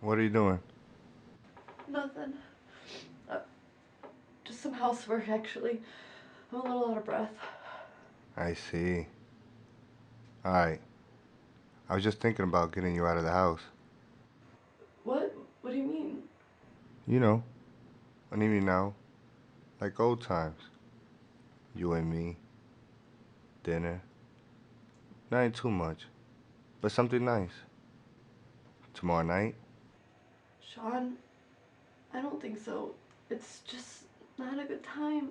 What are you doing? Nothing. Uh, just some housework, actually. I'm a little out of breath. I see. Alright. I was just thinking about getting you out of the house. What? What do you mean? You know, an evening now, like old times. You and me, dinner. Nothing too much, but something nice. Tomorrow night? Sean, I don't think so. It's just not a good time.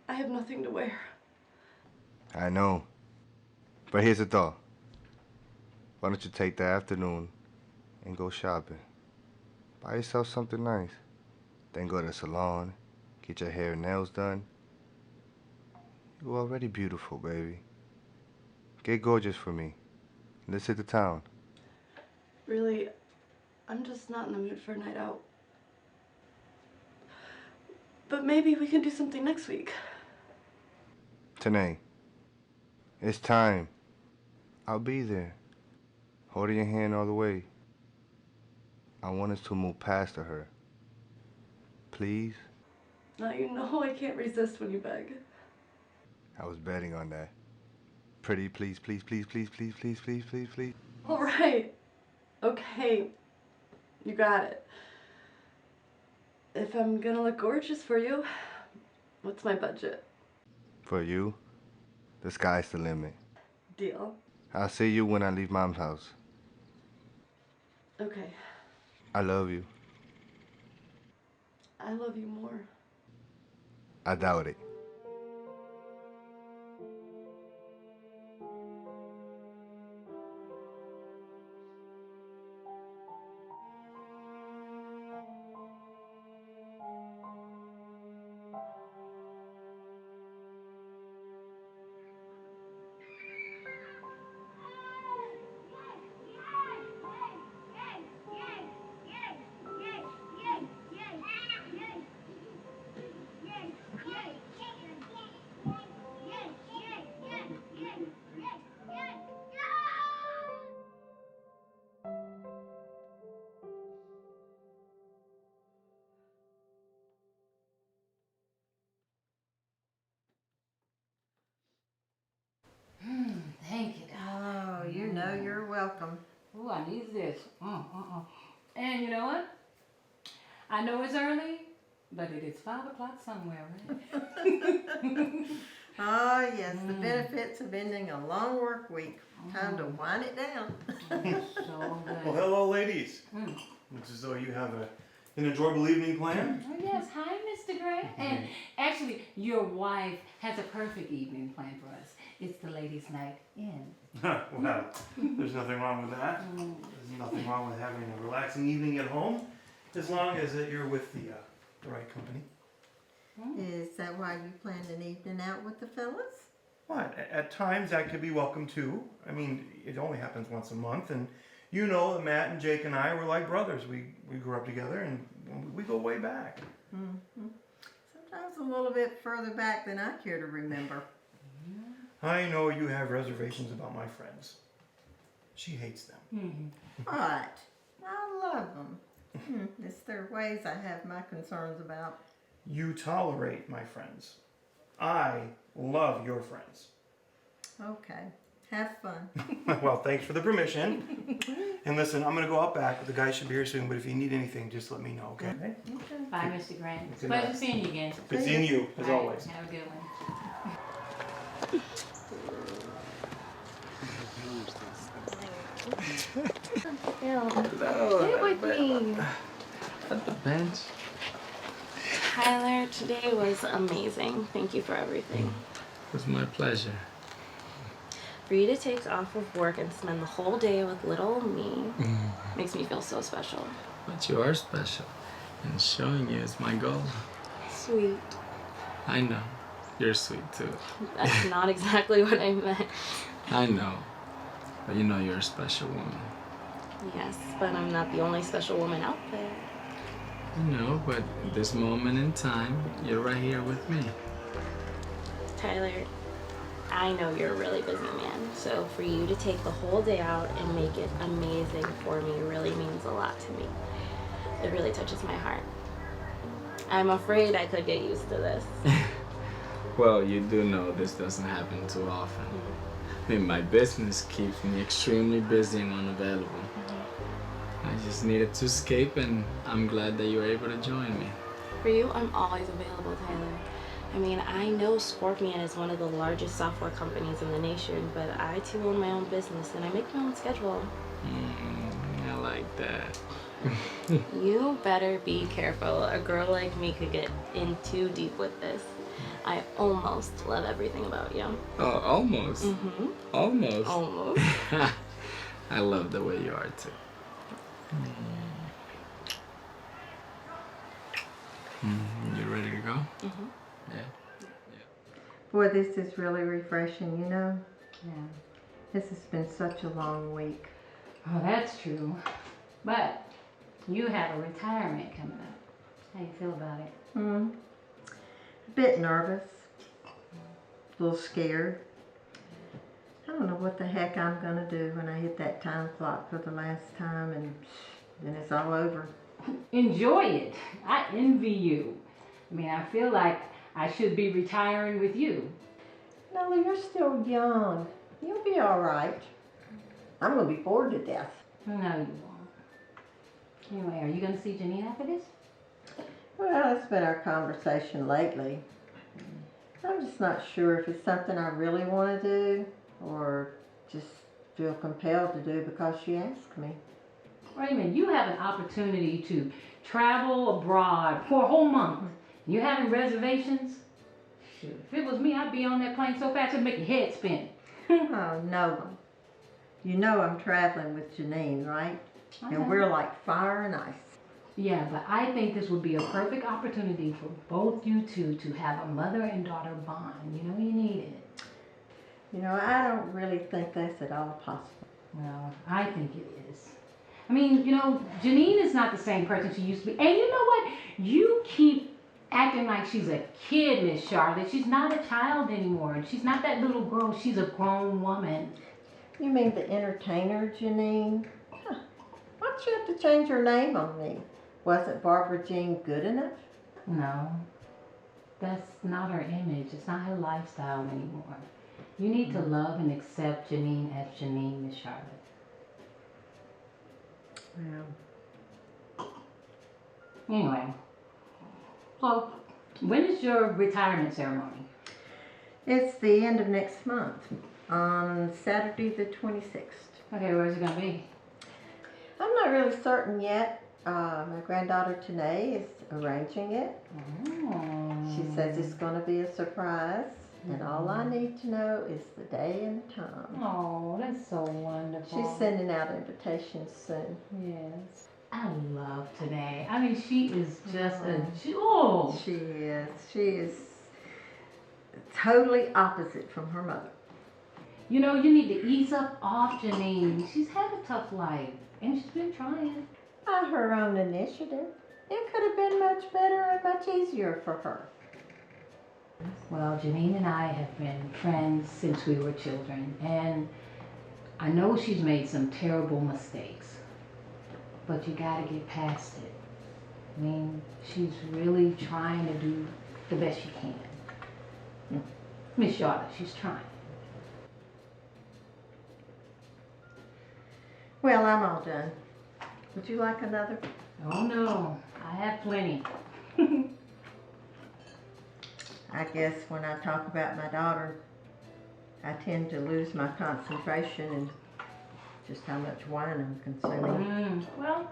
I have nothing to wear. I know. But here's the thought. Why don't you take the afternoon and go shopping? Buy yourself something nice. Then go to the salon, get your hair and nails done. You're already beautiful, baby. Get gorgeous for me. Let's hit the town. Really, I'm just not in the mood for a night out. But maybe we can do something next week. Tanae, it's time. I'll be there, holding your hand all the way. I want us to move past her. Please? Now you know I can't resist when you beg. I was betting on that. Pretty, please, please, please, please, please, please, please, please, please. All right. Okay. You got it. If I'm gonna look gorgeous for you, what's my budget? For you, the sky's the limit. Deal. I'll see you when I leave Mom's house. Okay. I love you. I love you more. I doubt it. Thank you. Oh, you know you're welcome. Ooh, I need this. And you know what? I know it's early, but it is 5 o'clock somewhere, right? Oh, yes, the benefits of ending a long work week. Time to wind it down. So good. Well, hello, ladies. Looks as though you have an enjoyable evening planned. Oh, yes. Hi, Mr. Gray. And actually, your wife has a perfect evening planned for us. It's the ladies' night in. Well, there's nothing wrong with that. There's nothing wrong with having a relaxing evening at home, as long as you're with the right company. Is that why you planned an evening out with the fellas? Well, at times that could be welcome too. I mean, it only happens once a month, and you know that Matt and Jake and I were like brothers. We grew up together, and we go way back. Mm-hmm. Sometimes a little bit further back than I care to remember. I know you have reservations about my friends. She hates them. But I love them. It's their ways I have my concerns about. You tolerate my friends. I love your friends. Okay, have fun. Well, thanks for the permission. And listen, I'm going to go out back. The guys should be here soon, but if you need anything, just let me know, okay? Bye, Mr. Grant. It's a Good night. pleasure seeing you again. Good seeing you, as All right, always. have a good one. Sit with me. At the bench. Tyler, today was amazing. Thank you for everything. It was my pleasure. For you to take off of work and spend the whole day with little me makes me feel so special. But you are special. And showing you is my goal. Sweet. I know. You're sweet too. That's not exactly what I meant. I know. But you know you're a special woman. Yes, but I'm not the only special woman out there. I know, but at this moment in time, you're right here with me. Tyler, I know you're a really busy man, so for you to take the whole day out and make it amazing for me really means a lot to me. It really touches my heart. I'm afraid I could get used to this. Well, you do know this doesn't happen too often. I mean, my business keeps me extremely busy and unavailable. I just needed to escape, and I'm glad that you were able to join me. For you, I'm always available, Tyler. I mean, I know Scorpion is one of the largest software companies in the nation, but I too own my own business and I make my own schedule. I like that. You better be careful. A girl like me could get in too deep with this. I almost love everything about you. Oh, almost. Mm-hmm. Almost. Almost. I love the way you are too. You ready to go? Mm-hmm. Yeah. Boy, this is really refreshing, you know? Yeah. This has been such a long week. Oh, that's true. But you have a retirement coming up. How you feel about it? A bit nervous. A little scared. I don't know what the heck I'm gonna do when I hit that time clock for the last time and then it's all over. Enjoy it. I envy you. I mean, I feel like I should be retiring with you. No, you're still young. You'll be all right. I'm gonna be bored to death. No, you won't. Anyway, are you going to see Janine after this? Well, it's been our conversation lately. I'm just not sure if it's something I really want to do or just feel compelled to do because she asked me. Wait a minute, you have an opportunity to travel abroad for a whole month. You having reservations? Shoot, if it was me, I'd be on that plane so fast it'd make your head spin. Oh, no. You know I'm traveling with Janine, right? And we're like fire and ice. Yeah, but I think this would be a perfect opportunity for both you two to have a mother and daughter bond. You know, you need it. You know, I don't really think that's at all possible. Well, I think it is. I mean, you know, Janine is not the same person she used to be. And you know what? You keep acting like she's a kid, Miss Charlotte. She's not a child anymore. She's not that little girl. She's a grown woman. You mean the entertainer, Janine? Huh. Why'd you have to change her name on me? Wasn't Barbara Jean good enough? No, that's not her image. It's not her lifestyle anymore. You need to love and accept Janine as Janine, Miss Charlotte. Well, Anyway, so when is your retirement ceremony? it's the end of next month, on Saturday the 26th. Okay, where's it gonna be? I'm not really certain yet. My granddaughter Tanae is arranging it. Oh. She says it's going to be a surprise, and all I need to know is the day and the time. Oh, that's so wonderful. She's sending out invitations soon. Yes. I love today. I mean, she is just a jewel. She is. She is totally opposite from her mother. You know, you need to ease up off Janine. She's had a tough life, and she's been trying. By her own initiative, it could have been much better and much easier for her. Well, Janine and I have been friends since we were children, and I know she's made some terrible mistakes, but you gotta get past it. I mean, she's really trying to do the best she can. Miss Charlotte, she's trying. Well, I'm all done. Would you like another? Oh no, I have plenty. I guess when I talk about my daughter, I tend to lose my concentration and just how much wine I'm consuming. Well,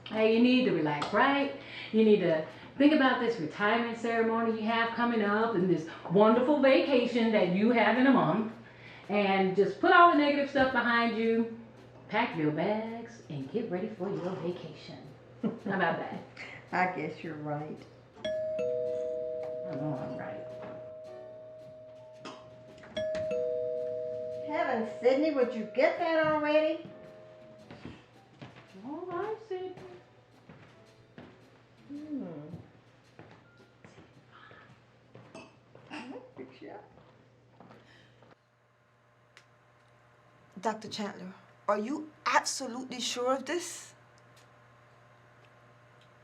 hey, you need to relax, right? You need to think about this retirement ceremony you have coming up and this wonderful vacation that you have in a month, and just put all the negative stuff behind you, pack your bags, and get ready for your vacation. How about that? I guess you're right. I know I'm right. Heavens, Sydney, would you get that already? All right, Sid. Dr. Chandler, are you absolutely sure of this?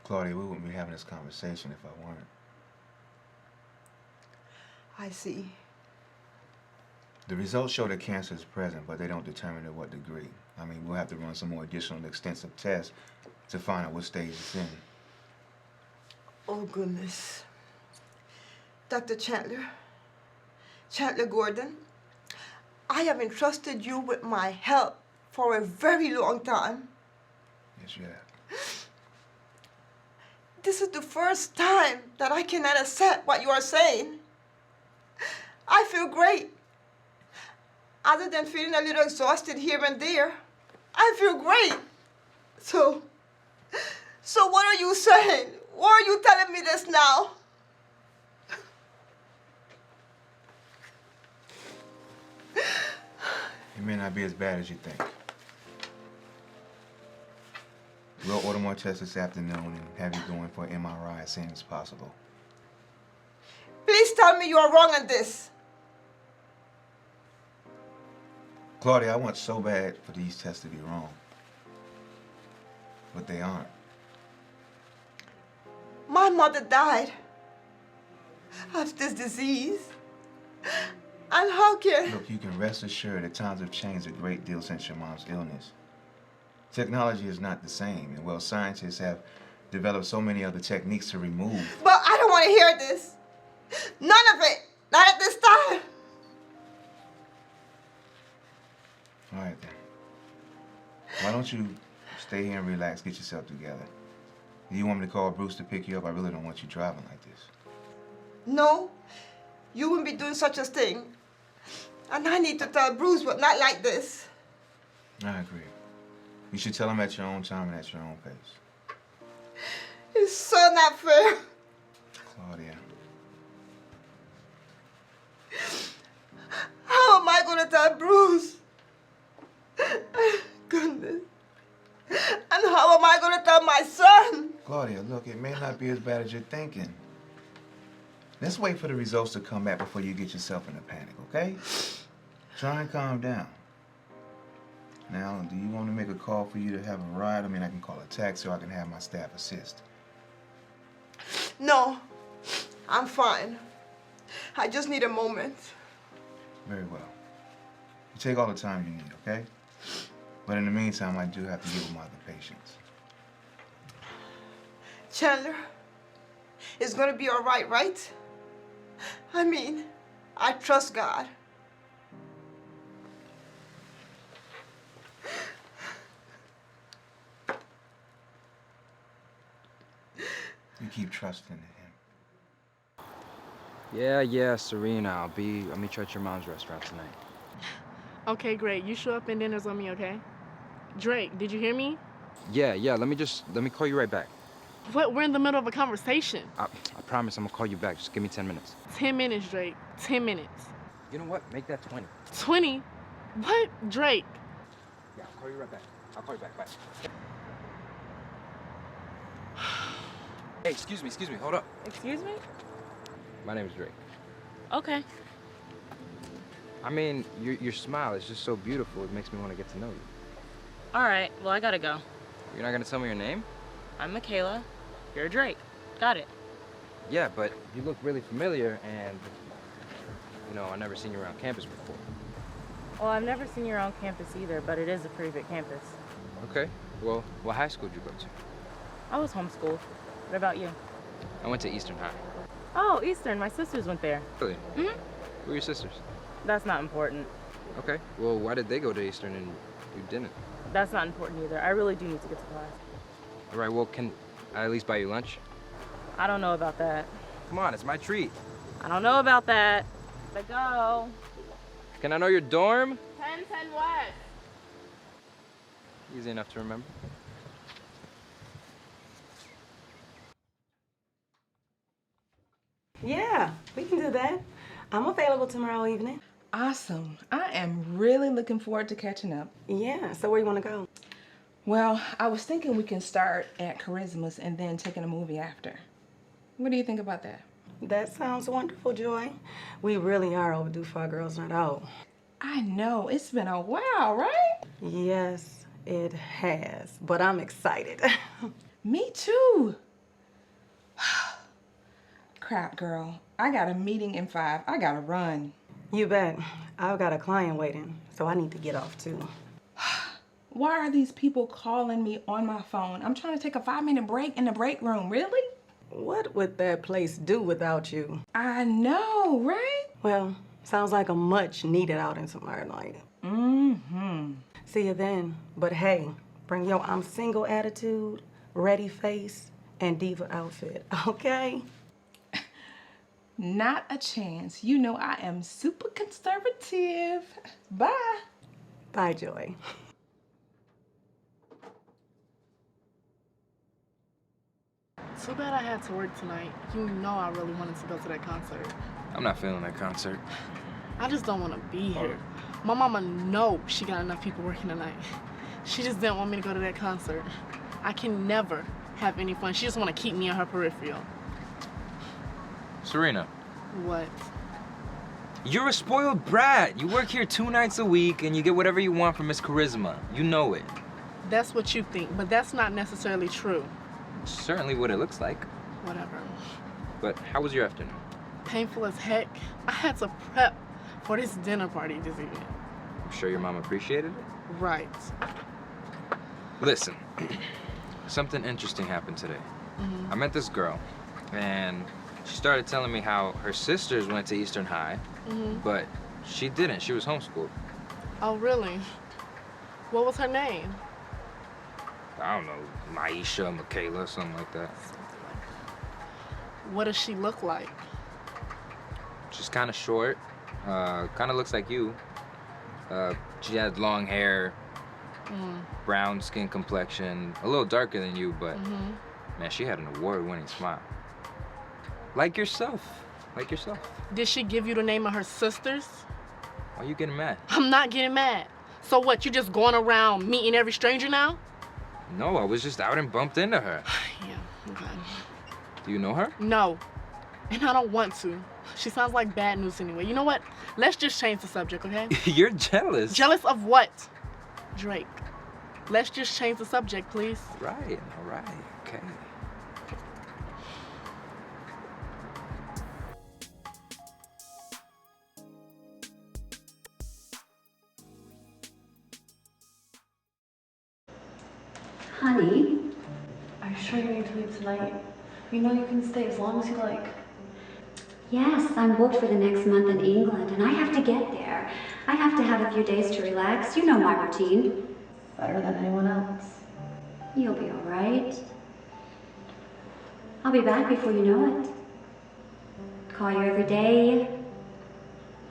Claudia, we wouldn't be having this conversation if I weren't. I see. The results show that cancer is present, but they don't determine to what degree. I mean, we'll have to run some more additional extensive tests to find out what stage it's in. Oh, goodness. Dr. Chandler, Chandler Gordon, I have entrusted you with my health for a very long time. Yes, you have. This is the first time that I cannot accept what you are saying. I feel great. Other than feeling a little exhausted here and there, I feel great. So what are you saying? Why are you telling me this now? It may not be as bad as you think. We'll order more tests this afternoon and have you going for an MRI as soon as possible. Please tell me you are wrong on this. Claudia, I want so bad for these tests to be wrong. But they aren't. My mother died of this disease. And how can... Look, you can rest assured that times have changed a great deal since your mom's illness. Technology is not the same, and well, scientists have developed so many other techniques to remove. But I don't want to hear this. None of it. Not at this time. All right, then. Why don't you stay here and relax, get yourself together? Do you want me to call Bruce to pick you up? I really don't want you driving like this. No, you wouldn't be doing such a thing. And I need to tell Bruce, but not like this. I agree. You should tell him at your own time and at your own pace. It's so not fair. Claudia. How am I going to tell Bruce? Goodness. And how am I going to tell my son? Claudia, look, it may not be as bad as you're thinking. Let's wait for the results to come back before you get yourself in a panic, okay? Try and calm down. Now, do you want to make a call for you to have a ride? I mean, I can call a taxi or I can have my staff assist. No, I'm fine. I just need a moment. Very well. You take all the time you need, okay? But in the meantime, I do have to give them other patients. Chandler, it's going to be all right, right? I mean, I trust God. You keep trusting in him. Yeah, Serena, I'll meet you at your mom's restaurant tonight. Okay, great. You show up and dinner's on me, okay? Drake, did you hear me? Yeah, let me call you right back. What? We're in the middle of a conversation. I promise I'm gonna call you back. Just give me 10 minutes. 10 minutes, Drake. 10 minutes. You know what? Make that 20. 20? What? Drake. Yeah, I'll call you right back. I'll call you back. Bye. Hey, excuse me. Hold up. Excuse me? My name is Drake. Okay. I mean, your smile is just so beautiful. It makes me want to get to know you. All right. Well, I gotta go. You're not gonna tell me your name? I'm Michaela. You're Drake. Got it. Yeah, but you look really familiar, and I've never seen you around campus before. Well, I've never seen you around campus either, but it is a pretty big campus. Okay. Well, what high school did you go to? I was homeschooled. What about you? I went to Eastern High. Oh, Eastern. My sisters went there. Really? Mm-hmm. Who are your sisters? That's not important. Okay. Well, why did they go to Eastern and you didn't? That's not important either. I really do need to get to class. All right, well, can I at least buy you lunch? I don't know about that. Come on, it's my treat. I don't know about that. Gotta go. Can I know your dorm? 1010 West. Easy enough to remember. Yeah, we can do that. I'm available tomorrow evening. Awesome. I am really looking forward to catching up. Yeah, so where you want to go? Well, I was thinking we can start at Charisma's and then taking a movie after. What do you think about that? That sounds wonderful, Joy. We really are overdue for our girls' night out. I know, it's been a while, right? Yes, it has, but I'm excited. Me too. Crap, girl. I got a meeting in 5. I gotta run. You bet. I've got a client waiting, so I need to get off too. Why are these people calling me on my phone? I'm trying to take a 5-minute break in the break room. Really? What would that place do without you? I know, right? Well, sounds like a much needed outing tomorrow night. Mm-hmm. See you then. But hey, bring your I'm single attitude, ready face, and diva outfit, okay? Not a chance. You know I am super conservative. Bye. Bye, Joy. Too bad I had to work tonight. You know I really wanted to go to that concert. I'm not feeling that concert. I just don't want to be here. My mama knows she got enough people working tonight. She just didn't want me to go to that concert. I can never have any fun. She just want to keep me in her peripheral. Serena, What? you're a spoiled brat. You work here 2 nights a week and you get whatever you want from Miss Charisma. You know it. That's what you think, but that's not necessarily true. It's certainly what it looks like. Whatever. But how was your afternoon? Painful as heck. I had to prep for this dinner party this evening. I'm sure your mom appreciated it. Right. Listen, something interesting happened today. I met this girl, and she started telling me how her sisters went to Eastern High, but she didn't. She was homeschooled. Oh, really? What was her name? I don't know, Maisha, Michaela, something like that. What does she look like? She's kind of short, kind of looks like you. She had long hair, brown skin complexion, a little darker than you, but man, she had an award-winning smile. Like yourself, like yourself. Did she give you the name of her sisters? Why are you getting mad? I'm not getting mad. So what, you just going around meeting every stranger now? No, I was just out and bumped into her. Yeah, okay. Do you know her? No, and I don't want to. She sounds like bad news anyway. You know what? Let's just change the subject, okay? You're jealous. Jealous of what? Drake. Let's just change the subject, please. Right, all right, okay. Honey? Are you sure you need to leave tonight? You know you can stay as long as you like. Yes, I'm booked for the next month in England, and I have to get there. I have to have a few days to relax. You know my routine. Better than anyone else. You'll be all right. I'll be back before you know it. Call you every day.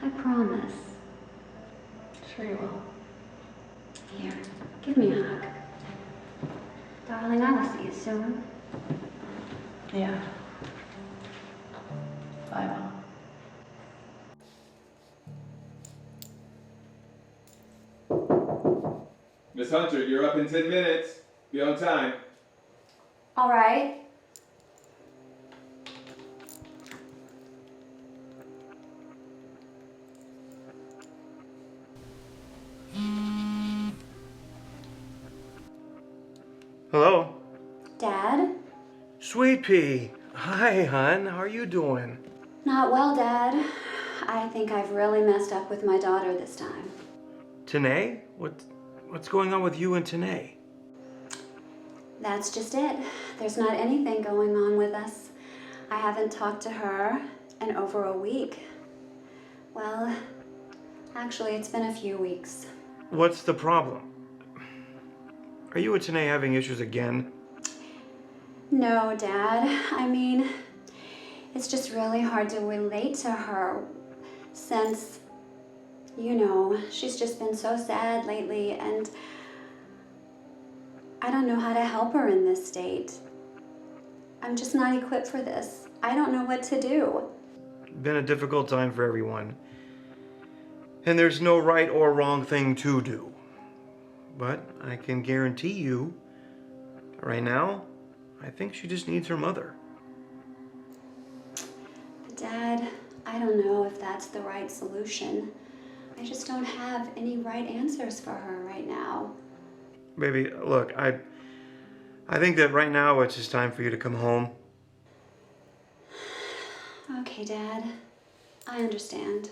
I promise. Sure you will. Here, give me a hug. Darling, I will see you soon. Yeah. Bye, Mom. Miss Hunter, you're up in 10 minutes. Be on time. All right. Hello? Dad? Sweet Pea. Hi, hon. How are you doing? Not well, Dad. I think I've really messed up with my daughter this time. Tanae? What's going on with you and Tanae? That's just it. There's not anything going on with us. I haven't talked to her in over a week. Well, actually, it's been a few weeks. What's the problem? Are you and Tanae having issues again? No, Dad. I mean, it's just really hard to relate to her since, you know, she's just been so sad lately, and I don't know how to help her in this state. I'm just not equipped for this. I don't know what to do. Been a difficult time for everyone. And there's no right or wrong thing to do. But I can guarantee you, right now, I think she just needs her mother. Dad, I don't know if that's the right solution. I just don't have any right answers for her right now. Baby, look, I think that right now it's just time for you to come home. Okay, Dad. I understand.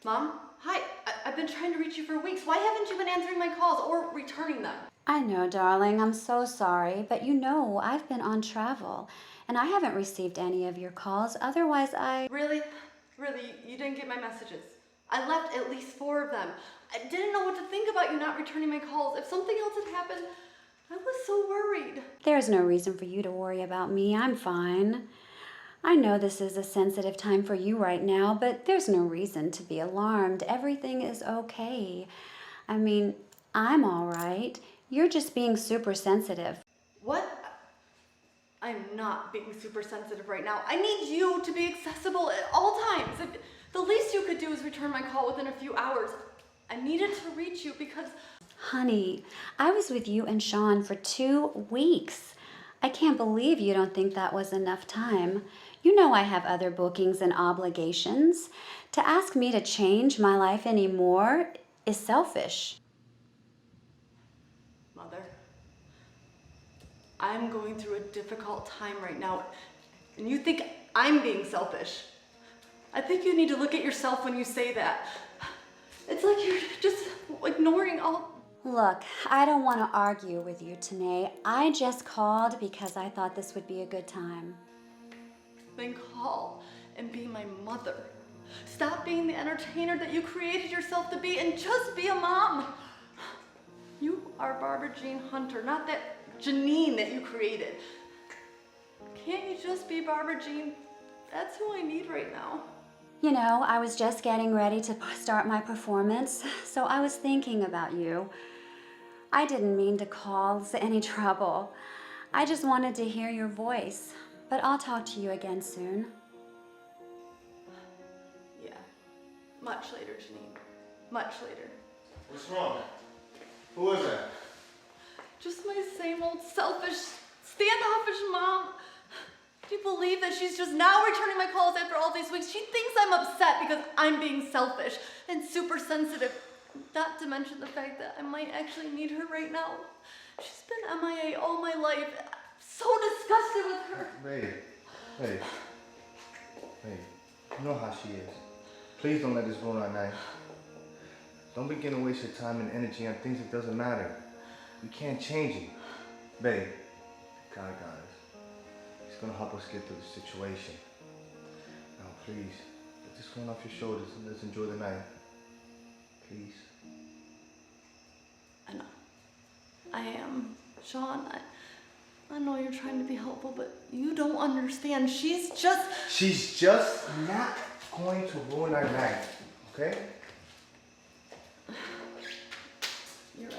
Mom? Hi. I've been trying to reach you for weeks. Why haven't you been answering my calls or returning them? I know, darling. I'm so sorry. But you know, I've been on travel, and I haven't received any of your calls. Otherwise, I... Really? Really? You didn't get my messages? I left at least 4 of them. I didn't know what to think about you not returning my calls. If something else had happened, I was so worried. There's no reason for you to worry about me. I'm fine. I know this is a sensitive time for you right now, but there's no reason to be alarmed. Everything is okay. I mean, I'm all right. You're just being super sensitive. What? I'm not being super sensitive right now. I need you to be accessible at all times. If the least you could do is return my call within a few hours. I needed to reach you because... Honey, I was with you and Sean for 2 weeks. I can't believe you don't think that was enough time. You know I have other bookings and obligations. To ask me to change my life anymore is selfish. Mother, I'm going through a difficult time right now, and you think I'm being selfish. I think you need to look at yourself when you say that. It's like you're just ignoring all... Look, I don't want to argue with you, Tanae. I just called because I thought this would be a good time. Then call and be my mother. Stop being the entertainer that you created yourself to be and just be a mom. You are Barbara Jean Hunter, not that Janine that you created. Can't you just be Barbara Jean? That's who I need right now. You know, I was just getting ready to start my performance, so I was thinking about you. I didn't mean to cause any trouble. I just wanted to hear your voice, but I'll talk to you again soon. Yeah, much later, Janine. Much later. What's wrong? Who is that? Just my same old selfish, standoffish mom. Do you believe that she's just now returning my calls after all these weeks? She thinks I'm upset because I'm being selfish and super sensitive. Not to mention the fact that I might actually need her right now. She's been MIA all my life. I'm so disgusted with her. Babe. You know how she is. Please don't let this ruin our night. Don't begin to waste your time and energy on things that doesn't matter. We can't change it. Babe, God got us. He's gonna help us get through the situation. Now please, get this one off your shoulders and let's enjoy the night. Please. I know. I am. Sean, I know you're trying to be helpful, but you don't understand. She's just not going to ruin our night, okay? You're right.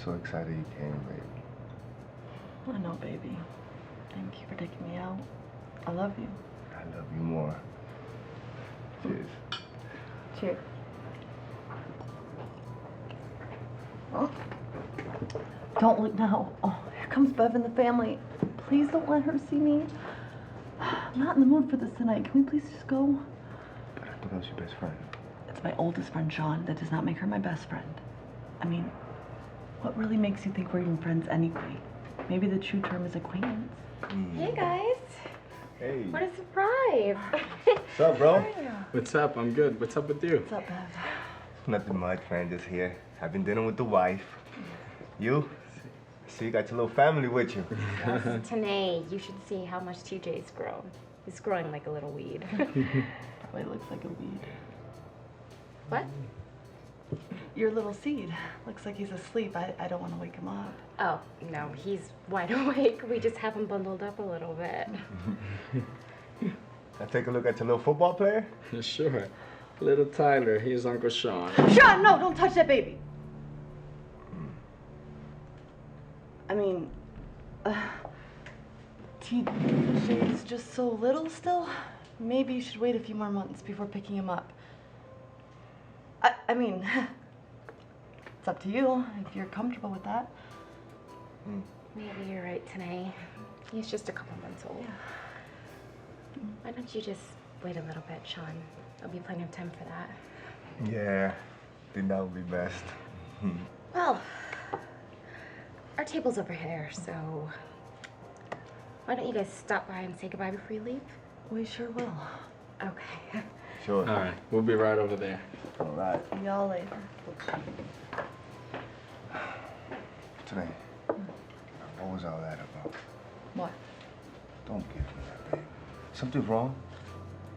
So excited you came, baby. I know, baby. Thank you for taking me out. I love you. I love you more. Cheers. Cheers. Oh. Don't look now. Oh, here comes Bev and the family. Please don't let her see me. I'm not in the mood for this tonight. Can we please just go? But I thought that was your best friend. It's my oldest friend, Sean. That does not make her my best friend. I mean, what really makes you think we're even friends anyway? Maybe the true term is acquaintance. Hey guys. Hey. What a surprise. What's up, bro? What's up? I'm good. What's up with you? What's up, Bev? Nothing much, man. Just here. Having dinner with the wife. You? So you got your little family with you. Yes, Tanae, you should see how much TJ's grown. He's growing like a little weed. Probably looks like a weed. What? Your little seed. Looks like he's asleep. I don't want to wake him up. Oh, no, he's wide awake. We just have him bundled up a little bit. Can I take a look at your little football player? Sure. Little Tyler, here's Uncle Sean. Sean, no, don't touch that baby. I mean, TJ's just so little still. Maybe you should wait a few more months before picking him up. I mean, it's up to you if you're comfortable with that. Maybe you're right, Tanae. He's just a couple months old. Yeah. Why don't you just wait a little bit, Sean? There'll be plenty of time for that. Yeah, I think that would be best. Well, our table's over here, so why don't you guys stop by and say goodbye before you leave? We sure will. Okay. Sure. All right, we'll be right over there. All right. See y'all later. Today, what was all that about? What? Don't give me that, baby. Something wrong?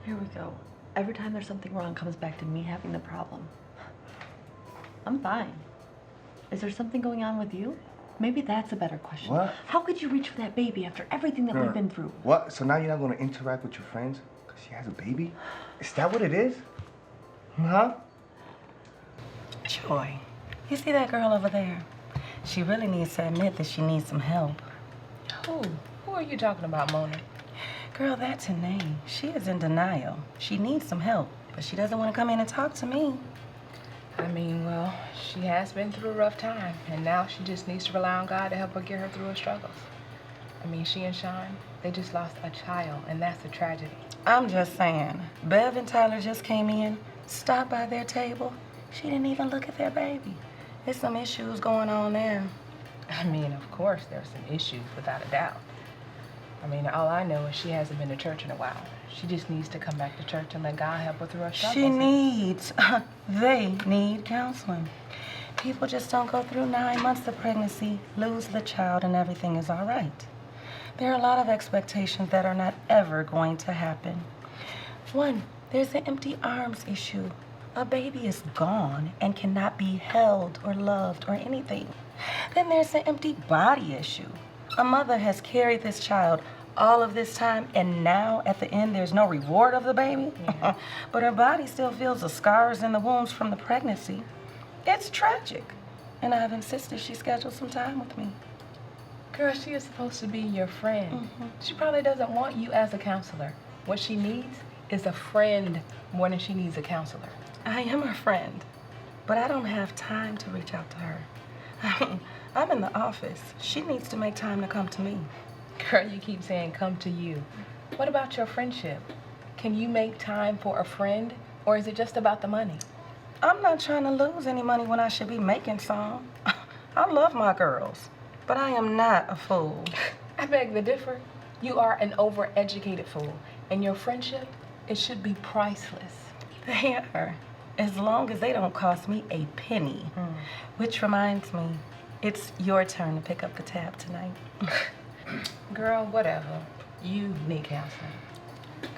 Here we go. Every time there's something wrong, it comes back to me having the problem. I'm fine. Is there something going on with you? Maybe that's a better question. What? How could you reach for that baby after everything that we've been through? What? So now you're not going to interact with your friends because she has a baby? Is that what it is? Huh? Joy, you see that girl over there? She really needs to admit that she needs some help. Who? Who are you talking about, Mona? Girl, that's Tanae. She is in denial. She needs some help, but she doesn't want to come in and talk to me. I mean, well, she has been through a rough time, and now she just needs to rely on God to help her get her through her struggles. I mean, she and Sean, they just lost a child, and that's a tragedy. I'm just saying, Bev and Tyler just came in, stopped by their table. She didn't even look at their baby. There's some issues going on there. I mean, of course, there's some issues, without a doubt. I mean, all I know is she hasn't been to church in a while. She just needs to come back to church and let God help her through her struggles. She needs, they need counseling. People just don't go through 9 months of pregnancy, lose the child, and everything is all right. There are a lot of expectations that are not ever going to happen. One, there's the empty arms issue. A baby is gone and cannot be held or loved or anything. Then there's the empty body issue. A mother has carried this child all of this time, and now at the end there's no reward of the baby. Yeah. But her body still feels the scars and the wounds from the pregnancy. It's tragic. And I've insisted she schedule some time with me. Girl, she is supposed to be your friend. She probably doesn't want you as a counselor. What she needs is a friend more than she needs a counselor. I am her friend, but I don't have time to reach out to her. I'm in the office. She needs to make time to come to me. Girl, you keep saying come to you. What about your friendship? Can you make time for a friend, or is it just about the money? I'm not trying to lose any money when I should be making some. I love my girls, but I am not a fool. I beg to differ. You are an overeducated fool, and your friendship, it should be priceless. They are, as long as they don't cost me a penny. Which reminds me, it's your turn to pick up the tab tonight. Girl, whatever. You need counseling.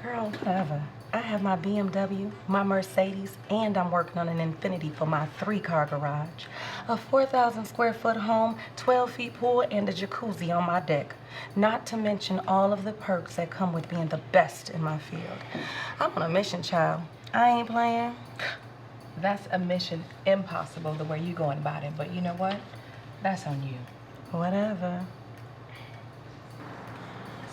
Girl, whatever. I have my BMW, my Mercedes, and I'm working on an Infiniti for my 3-car garage. A 4,000 square foot home, 12 feet pool, and a jacuzzi on my deck. Not to mention all of the perks that come with being the best in my field. I'm on a mission, child. I ain't playing. That's a mission impossible the way you're going about it, but you know what? That's on you. Whatever.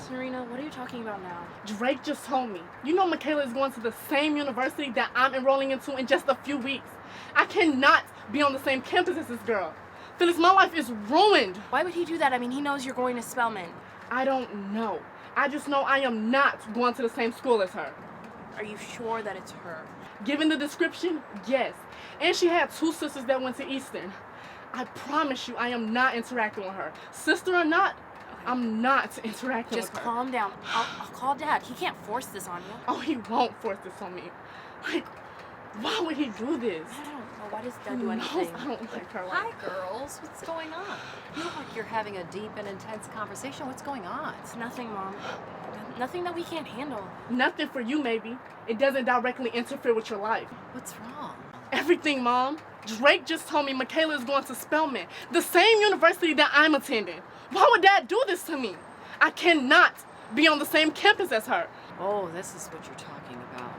Serena, what are you talking about now? Drake just told me. You know Michaela is going to the same university that I'm enrolling into in just a few weeks. I cannot be on the same campus as this girl. Phyllis, my life is ruined. Why would he do that? I mean, he knows you're going to Spelman. I don't know. I just know I am not going to the same school as her. Are you sure that it's her? Given the description, yes. And she had 2 sisters that went to Eastern. I promise you I am not interacting with her. Sister or not, I'm not interacting with her. Just calm down. I'll call Dad. He can't force this on you. Oh, he won't force this on me. Like, why would he do this? I don't know. Why does Dad do anything? I don't like her. Hi, girls. What's going on? You look like you're having a deep and intense conversation. What's going on? It's nothing, Mom. Nothing that we can't handle. Nothing for you, maybe. It doesn't directly interfere with your life. What's wrong? everything, Mom. Drake just told me Michaela is going to Spelman, the same university that I'm attending. Why would Dad do this to me? I cannot be on the same campus as her. Oh, this is what you're talking about.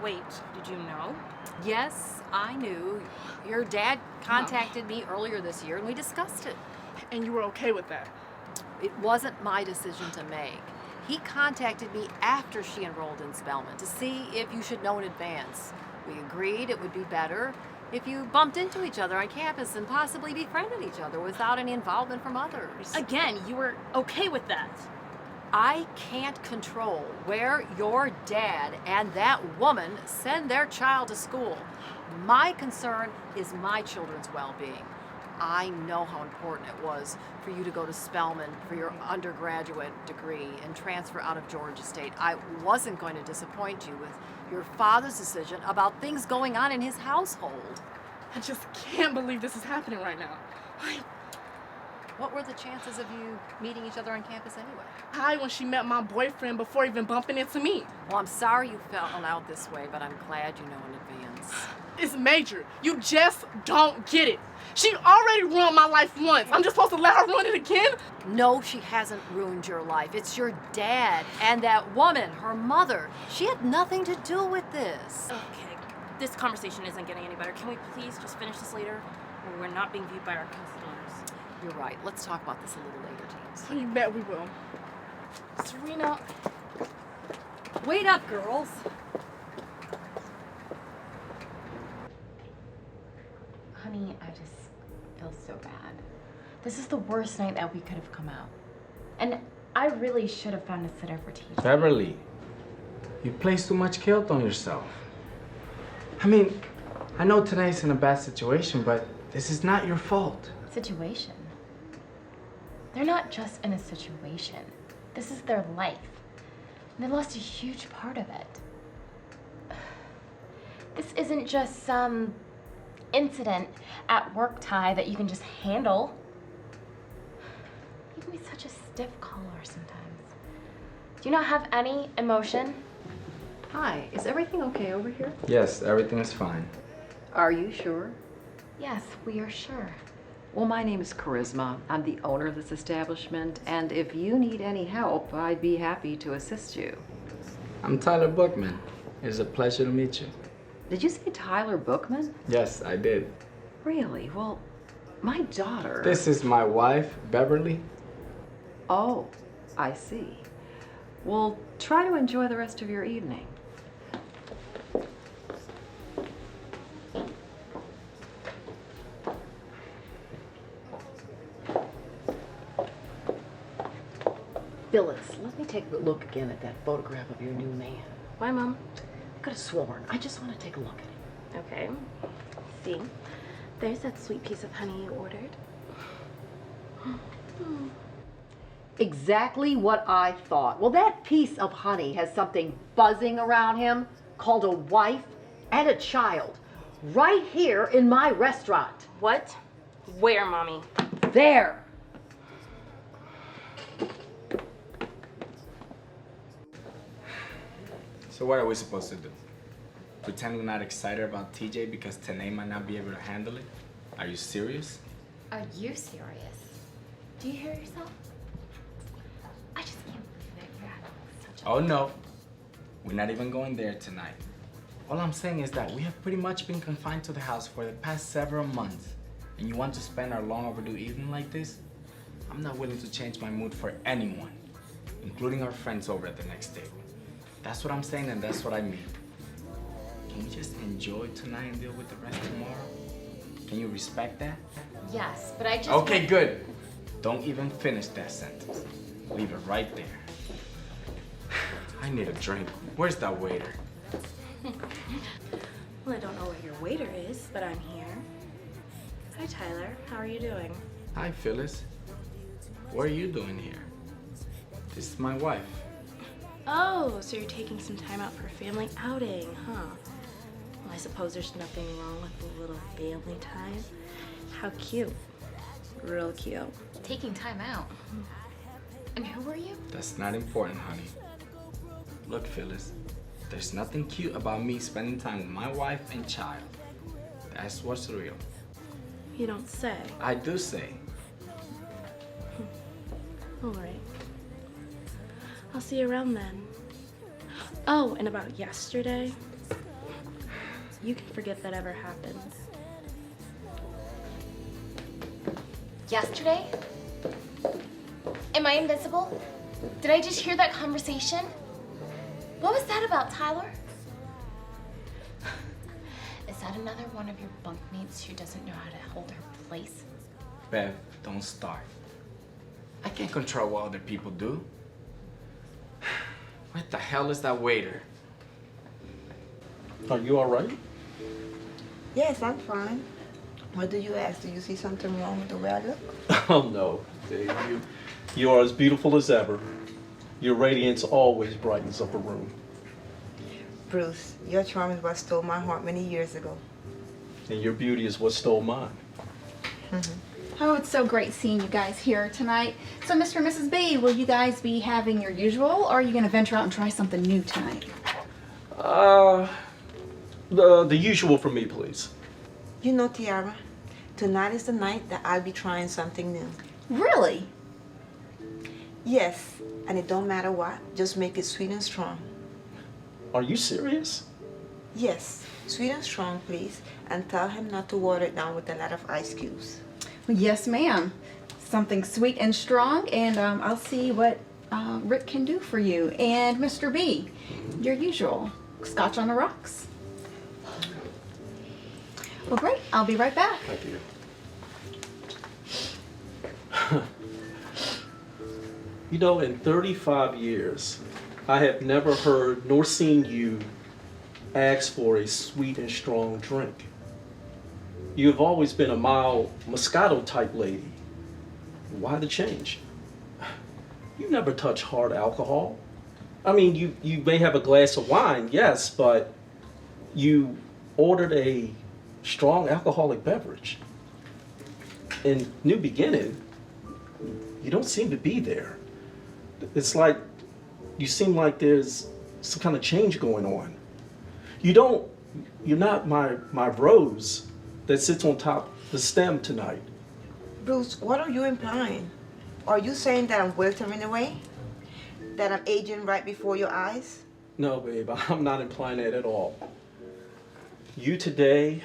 Wait, did you know? Yes, I knew. Your dad contacted me earlier this year and we discussed it. And you were okay with that? It wasn't my decision to make. He contacted me after she enrolled in Spelman to see if you should know in advance. We agreed it would be better if you bumped into each other on campus and possibly befriended each other without any involvement from others. Again, you were okay with that. I can't control where your dad and that woman send their child to school. My concern is my children's well-being. I know how important it was for you to go to Spelman for your undergraduate degree and transfer out of Georgia State. I wasn't going to disappoint you with your father's decision about things going on in his household. I just can't believe this is happening right now. What were the chances of you meeting each other on campus anyway? High when she met my boyfriend before even bumping into me. Well, I'm sorry you found out this way, but I'm glad you know in advance. It's major. You just don't get it. She already ruined my life once. I'm just supposed to let her ruin it again? No, she hasn't ruined your life. It's your dad and that woman, her mother. She had nothing to do with this. Okay, this conversation isn't getting any better. Can we please just finish this later? We're not being viewed by our customers. You're right. Let's talk about this a little later, James. You bet we will. Serena. Wait up, girls. Honey, I just feel so bad. This is the worst night that we could have come out. And I really should have found a sitter for TJ. Beverly, you place too much guilt on yourself. I mean, I know tonight's in a bad situation, but this is not your fault. Situation? They're not just in a situation. This is their life. And they lost a huge part of it. This isn't just some incident at work, Ty, that you can just handle. You can be such a stiff caller sometimes. Do you not have any emotion? Hi, is everything okay over here? Yes, everything is fine. Are you sure? Yes, we are sure. Well, my name is Charisma. I'm the owner of this establishment, and if you need any help, I'd be happy to assist you. I'm Tyler Bookman. It's a pleasure to meet you. Did you say Tyler Bookman? Yes, I did. Really? Well, my daughter... This is my wife, Beverly. Oh, I see. Well, try to enjoy the rest of your evening. Phyllis, let me take a look again at that photograph of your new man. Why, Mom? I could have sworn. I just want to take a look at it. Okay. See, there's that sweet piece of honey you ordered. Exactly what I thought. Well, that piece of honey has something buzzing around him called a wife and a child right here in my restaurant. What? Where, Mommy? There. So what are we supposed to do? Pretend we're not excited about TJ because Tanae might not be able to handle it? Are you serious? Are you serious? Do you hear yourself? I just can't believe it. You're having such a... Oh no, we're not even going there tonight. All I'm saying is that we have pretty much been confined to the house for the past several months. And you want to spend our long overdue evening like this? I'm not willing to change my mood for anyone, including our friends over at the next table. That's what I'm saying, and that's what I mean. Can we just enjoy tonight and deal with the rest tomorrow? Can you respect that? Yes, but I just... Okay, good. Don't even finish that sentence. Leave it right there. I need a drink. Where's that waiter? Well, I don't know where your waiter is, but I'm here. Hi, Tyler. How are you doing? Hi, Phyllis. What are you doing here? This is my wife. Oh, so you're taking some time out for a family outing, huh? Well, I suppose there's nothing wrong with a little family time. How cute. Real cute. Taking time out. And who are you? That's not important, honey. Look, Phyllis, there's nothing cute about me spending time with my wife and child. That's what's real. You don't say. I do say. All right. I'll see you around then. Oh, and about yesterday, you can forget that ever happened. Yesterday? Am I invincible? Did I just hear that conversation? What was that about, Tyler? Is that another one of your bunkmates who doesn't know how to hold her place? Bev, don't start. I can't control what other people do. What the hell is that waiter? Are you all right? Yes, I'm fine. What do you ask? Do you see something wrong with the way I look? Oh no, Dave. You are as beautiful as ever. Your radiance always brightens up a room. Bruce, your charm is what stole my heart many years ago. And your beauty is what stole mine. Oh, it's so great seeing you guys here tonight. So, Mr. and Mrs. B, will you guys be having your usual, or are you going to venture out and try something new tonight? The usual for me, please. You know, Tiara, tonight is the night that I'll be trying something new. Really? Yes, and it don't matter what, just make it sweet and strong. Are you serious? Yes, sweet and strong, please, and tell him not to water it down with a lot of ice cubes. Well, yes, ma'am. Something sweet and strong, and I'll see what Rick can do for you. And Mr. B, your usual, scotch on the rocks. Well, great. I'll be right back. Thank you. You know, in 35 years, I have never heard nor seen you ask for a sweet and strong drink. You've always been a mild Moscato type lady. Why the change? You never touch hard alcohol. I mean, you may have a glass of wine, yes, but you ordered a strong alcoholic beverage. In New Beginning, you don't seem to be there. It's like you seem like there's some kind of change going on. You're not my rose that sits on top the stem tonight. Bruce, what are you implying? Are you saying that I'm withering away? That I'm aging right before your eyes? No, babe, I'm not implying that at all. You today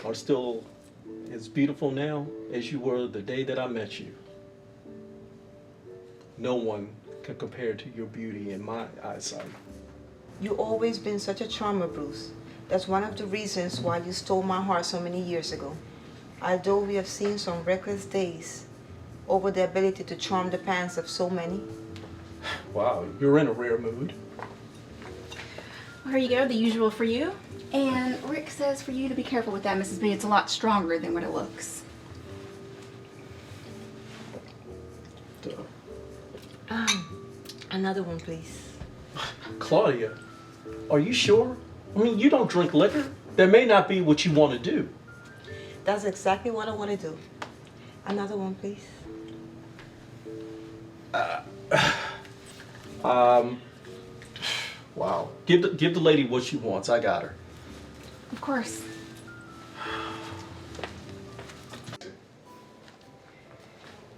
are still as beautiful now as you were the day that I met you. No one can compare to your beauty in my eyesight. You've always been such a charmer, Bruce. That's one of the reasons why you stole my heart so many years ago. Although we have seen some reckless days over the ability to charm the pants of so many. Wow, you're in a rare mood. Well, here you go, the usual for you. And Rick says for you to be careful with that, Mrs. B. It's a lot stronger than what it looks. Another one, please. Claudia, are you sure? I mean, you don't drink liquor. That may not be what you want to do. That's exactly what I want to do. Another one, please. Wow. Give the lady what she wants. I got her. Of course.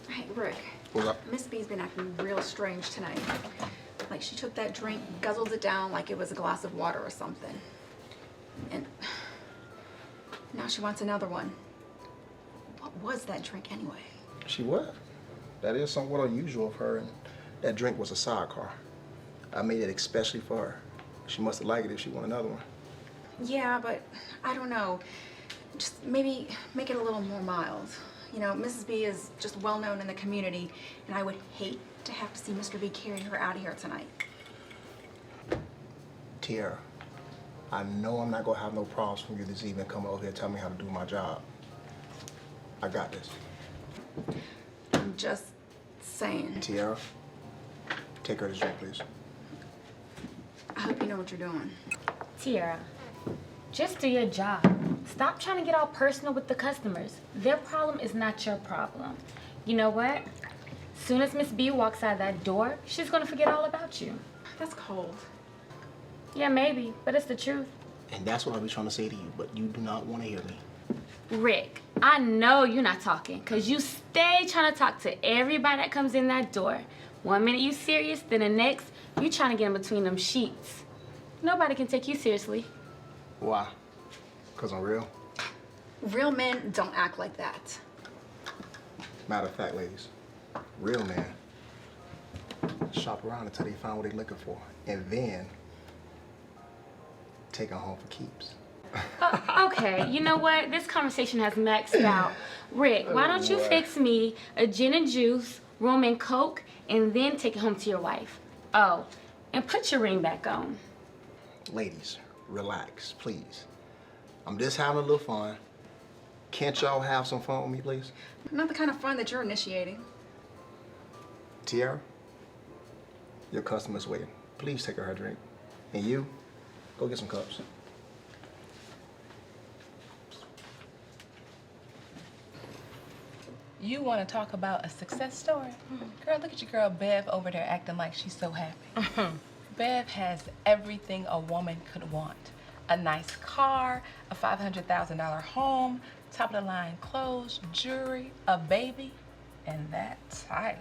Hey, Rick. What's up? Miss B's been acting real strange tonight. Like she took that drink, guzzled it down like it was a glass of water or something. And now she wants another one. What was that drink anyway? She what? That is somewhat unusual of her, and that drink was a sidecar. I made it especially for her. She must have liked it if she wanted another one. Yeah, but I don't know. Just maybe make it a little more mild. You know, Mrs. B is just well known in the community, and I would hate to have to see Mr. B carry her out of here tonight. Tiara, I know I'm not gonna have no problems from you this evening coming over here and tell me how to do my job. I got this. I'm just saying. Tiara, take her this drink, please. I hope you know what you're doing. Tiara, just do your job. Stop trying to get all personal with the customers. Their problem is not your problem. You know what? Soon as Miss B walks out that door, she's gonna forget all about you. That's cold. Yeah, maybe, but it's the truth. And that's what I'll be trying to say to you, but you do not want to hear me. Rick, I know you're not talking, because you stay trying to talk to everybody that comes in that door. One minute you serious, then the next, you trying to get in between them sheets. Nobody can take you seriously. Why? Because I'm real? Real men don't act like that. Matter of fact, ladies, real men shop around until they find what they're looking for, and then take them home for keeps. Okay, you know what? This conversation has maxed out. Rick, why don't you fix me a gin and juice, rum and coke, and then take it home to your wife? Oh, and put your ring back on. Ladies, relax, please. I'm just having a little fun. Can't y'all have some fun with me, please? Not the kind of fun that you're initiating. Tiara, your customer's waiting. Please take her drink. And you, go get some cups. You want to talk about a success story? Girl, look at your girl Bev over there acting like she's so happy. Bev has everything a woman could want. A nice car, a $500,000 home, top of the line clothes, jewelry, a baby, and that Tyler.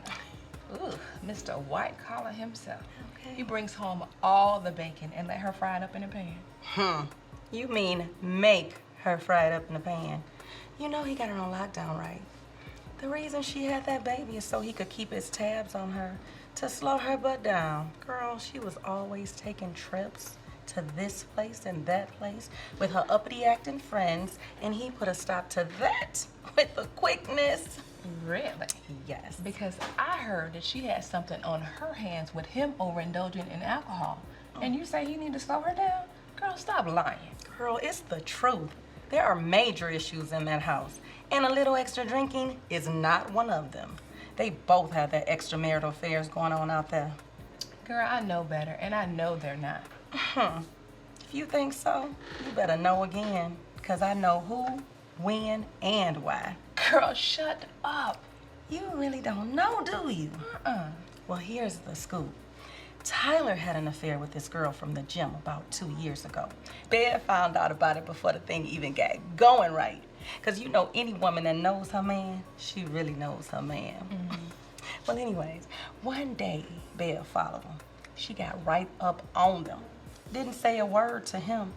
Ooh, Mr. White Collar himself. Okay. He brings home all the bacon and let her fry it up in a pan. You mean make her fry it up in the pan. You know he got her on lockdown, right? The reason she had that baby is so he could keep his tabs on her to slow her butt down. Girl, she was always taking trips to this place and that place with her uppity acting friends, and he put a stop to that with the quickness. Really? Yes. Because I heard that she had something on her hands with him overindulging in alcohol. And you say you need to slow her down? Girl, stop lying. Girl, it's the truth. There are major issues in that house, and a little extra drinking is not one of them. They both have their extramarital affairs going on out there. Girl, I know better, and I know they're not. If you think so, you better know again, because I know who, when, and why. Girl, shut up. You really don't know, do you? Well, here's the scoop. Tyler had an affair with this girl from the gym about 2 years ago. Bear found out about it before the thing even got going right. Because you know, any woman that knows her man, she really knows her man. Well, anyways, one day, Bear followed him. She got right up on them. Didn't say a word to him.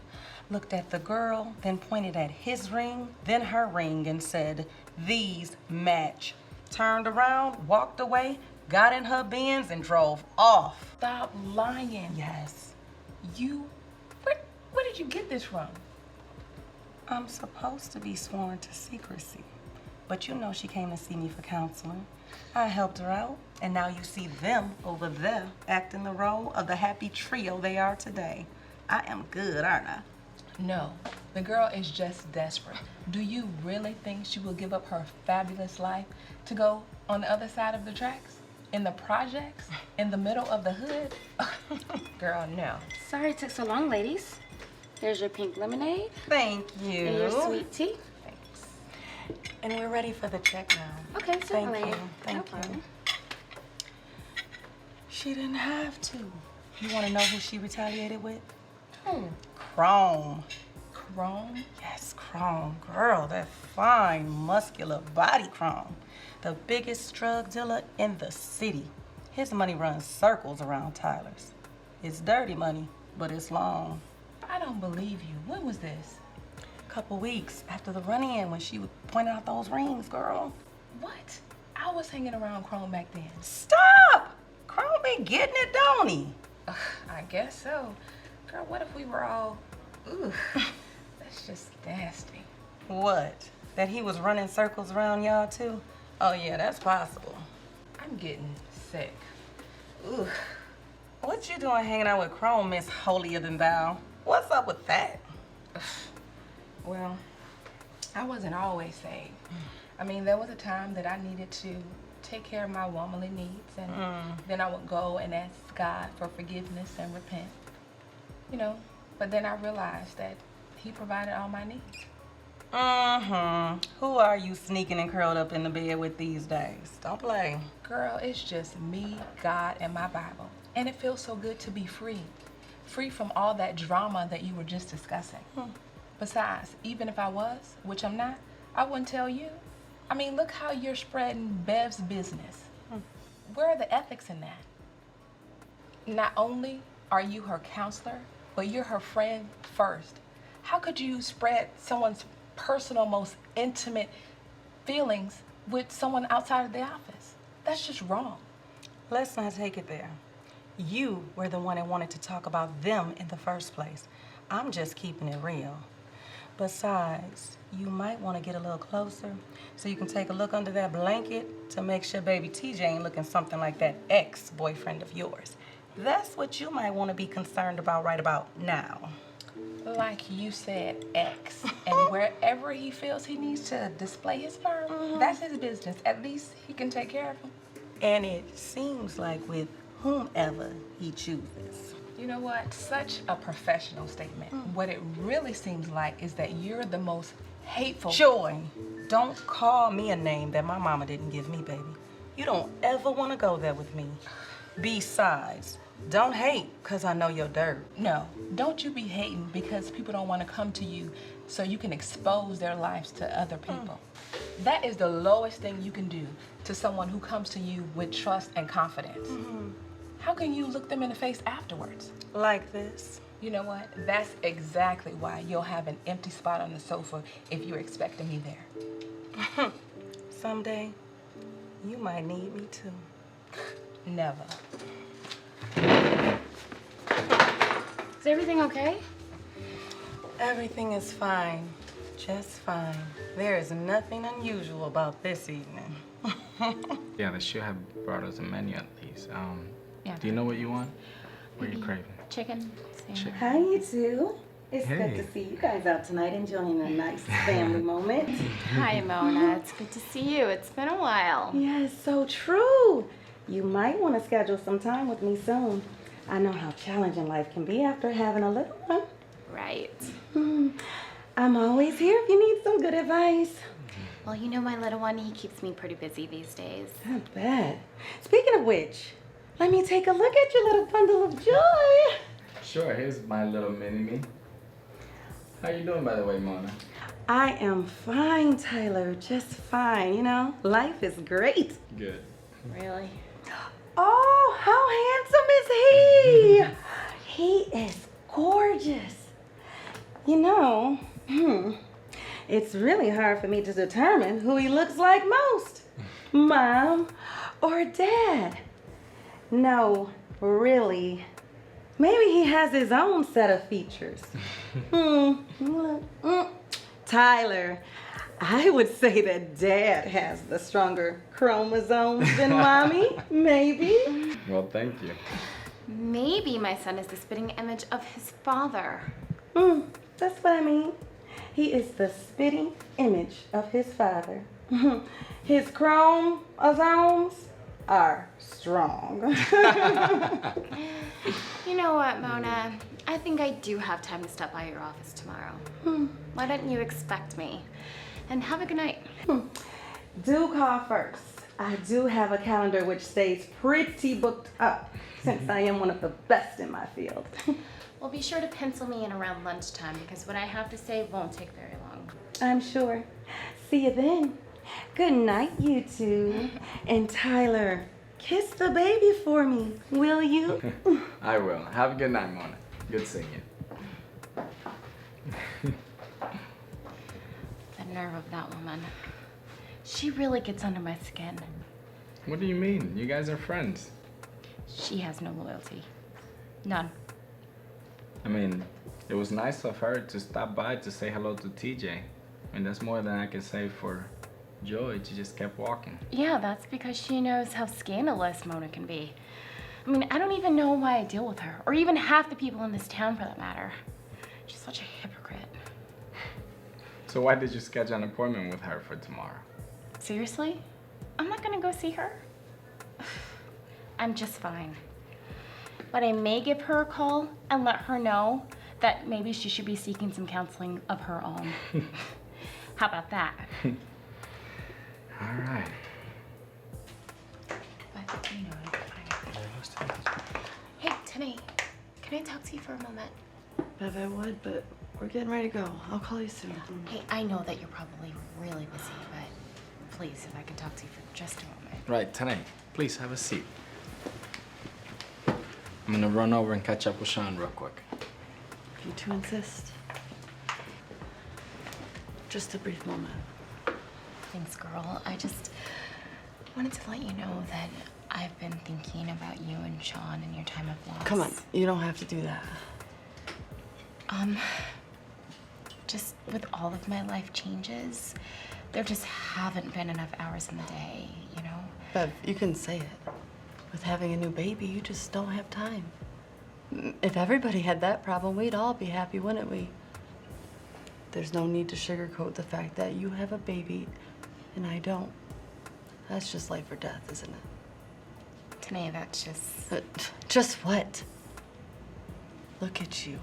Looked at the girl, then pointed at his ring, then her ring, and said, "These match." Turned around, walked away, got in her Benz, and drove off. Stop lying. Yes. Where did you get this from? I'm supposed to be sworn to secrecy, but you know she came to see me for counseling. I helped her out, and now you see them over there acting the role of the happy trio they are today. I am good, aren't I? No, the girl is just desperate. Do you really think she will give up her fabulous life to go on the other side of the tracks? In the projects? In the middle of the hood? Girl, no. Sorry it took so long, ladies. Here's your pink lemonade. Thank you. And your sweet tea. Thanks. And we're ready for the check now. Okay, certainly. Thank you. Thank you. She didn't have to. You want to know who she retaliated with? Chrome. Chrome? Yes, Chrome. Girl, that fine, muscular body Chrome. The biggest drug dealer in the city. His money runs circles around Tyler's. It's dirty money, but it's long. I don't believe you. When was this? A couple weeks after the run-in when she pointed out those rings, girl. What? I was hanging around Chrome back then. Stop! Chrome be getting it, don't he? I guess so. Girl, what if we were all... Ooh, that's just nasty. What? That he was running circles around y'all too? Oh yeah, that's possible. I'm getting sick. Ooh. What you doing hanging out with Chrome, Miss Holier Than Thou? What's up with that? Well, I wasn't always saved. I mean, there was a time that I needed to take care of my womanly needs, and then I would go and ask God for forgiveness and repent. You know, but then I realized that He provided all my needs. Who are you sneaking and curled up in the bed with these days? Don't play. Girl, it's just me, God, and my Bible. And it feels so good to be free. free from all that drama that you were just discussing. Besides, even if I was, which I'm not, I wouldn't tell you. I mean, look how you're spreading Bev's business. Where are the ethics in that? Not only are you her counselor, but you're her friend first. How could you spread someone's personal, most intimate feelings with someone outside of the office? That's just wrong. Let's not take it there. You were the one that wanted to talk about them in the first place. I'm just keeping it real. Besides, you might want to get a little closer so you can take a look under that blanket to make sure baby TJ ain't looking something like that ex-boyfriend of yours. That's what you might want to be concerned about right about now. Like you said, ex. And wherever he feels he needs to display his firm, that's his business. At least he can take care of him. And it seems like with whomever he chooses. You know what? Such a professional statement. What it really seems like is that you're the most hateful. Joy, don't call me a name that my mama didn't give me, baby. You don't ever want to go there with me. Besides, don't hate because I know your dirt. No, don't you be hating because people don't want to come to you so you can expose their lives to other people. That is the lowest thing you can do to someone who comes to you with trust and confidence. How can you look them in the face afterwards? Like this? You know what? That's exactly why you'll have an empty spot on the sofa if you're expecting me there. Someday, you might need me too. Never. Is everything okay? Everything is fine. Just fine. There is nothing unusual about this evening. Yeah, they should have brought us a menu at least. Yeah. Do you know what you want? What are you craving? Chicken. Salmon. How you two? It's Hey. good to see you guys out tonight enjoying a nice family moment. Hi, Mona. It's good to see you. It's been a while. Yes, so true. You might want to schedule some time with me soon. I know how challenging life can be after having a little one. Right. I'm always here if you need some good advice. Well, you know my little one, he keeps me pretty busy these days. Not bad. Speaking of which, let me take a look at your little bundle of joy. Sure, here's my little mini-me. How you doing, by the way, Mona? I am fine, Tyler. Just fine, you know? Life is great. Good. Really? Oh, how handsome is he? He is gorgeous. You know, it's really hard for me to determine who he looks like most. Mom or Dad. No, really. Maybe he has his own set of features. Tyler, I would say that Dad has the stronger chromosomes than Mommy. Maybe. Well, thank you. Maybe my son is the spitting image of his father. That's what I mean. He is the spitting image of his father. His chromosomes are strong. You know what, Mona? I think I do have time to stop by your office tomorrow. Why don't you expect me? And have a good night. Do call first. I do have a calendar which stays pretty booked up since I am one of the best in my field. Well, be sure to pencil me in around lunchtime because what I have to say won't take very long. I'm sure. See you then. Good night, you two. And Tyler, kiss the baby for me, will you? I will. Have a good night, Mona. Good seeing you. The nerve of that woman. She really gets under my skin. What do you mean? You guys are friends. She has no loyalty. None. I mean, it was nice of her to stop by to say hello to TJ. I mean, that's more than I can say for Joy. She just kept walking. Yeah, that's because she knows how scandalous Mona can be. I mean, I don't even know why I deal with her, or even half the people in this town for that matter. She's such a hypocrite. So why did you schedule an appointment with her for tomorrow? Seriously? I'm not gonna go see her. I'm just fine. But I may give her a call and let her know that maybe she should be seeking some counseling of her own. How about that? All right. But, you know, I'm fine. Hey, Timmy, Can I talk to you for a moment? Bev, I would, but we're getting ready to go. I'll call you soon. Hey, I know that you're probably really busy, but please, if I could talk to you for just a moment. Right, Tanae, please have a seat. I'm gonna run over and catch up with Sean real quick. If you two insist. Just a brief moment. Thanks, girl. I just wanted to let you know that I've been thinking about you and Sean and your time of loss. Come on, you don't have to do that. Just with all of my life changes, there just haven't been enough hours in the day, you know? Bev, you can say it. With having a new baby, you just don't have time. If everybody had that problem, we'd all be happy, wouldn't we? There's no need to sugarcoat the fact that you have a baby and I don't. That's just life or death, isn't it? Tanae, that's just... Just what? Look at you.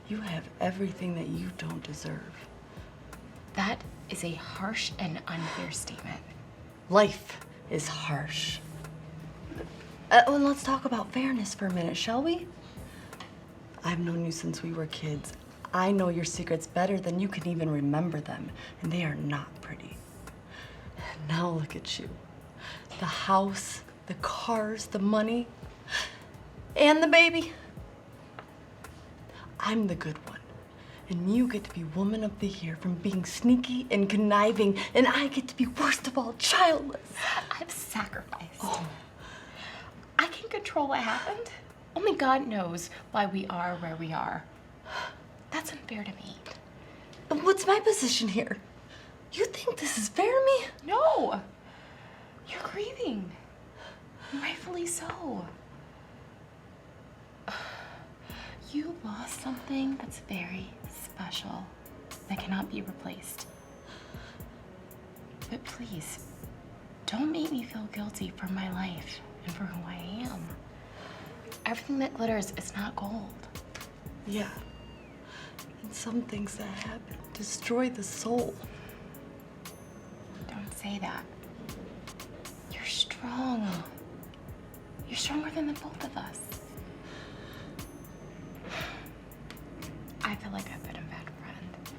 You have everything that you don't deserve. That is a harsh and unfair statement. Life is harsh. Well, let's talk about fairness for a minute, shall we? I've known you since we were kids. I know your secrets better than you can even remember them, and they are not pretty. Now look at you. The house, the cars, the money, and the baby. I'm the good one, and you get to be woman of the year from being sneaky and conniving, and I get to be worst of all, childless. I've sacrificed. I can control what happened. Only God knows why we are where we are. That's unfair to me. What's my position here? You think this is fair to me? No! You're grieving. Rightfully so. You lost something that's very special, that cannot be replaced. But please, don't make me feel guilty for my life and for who I am. Everything that glitters is not gold. Yeah. And some things that happen destroy the soul. Don't say that. You're strong. You're stronger than the both of us. I feel like I've been a bad friend.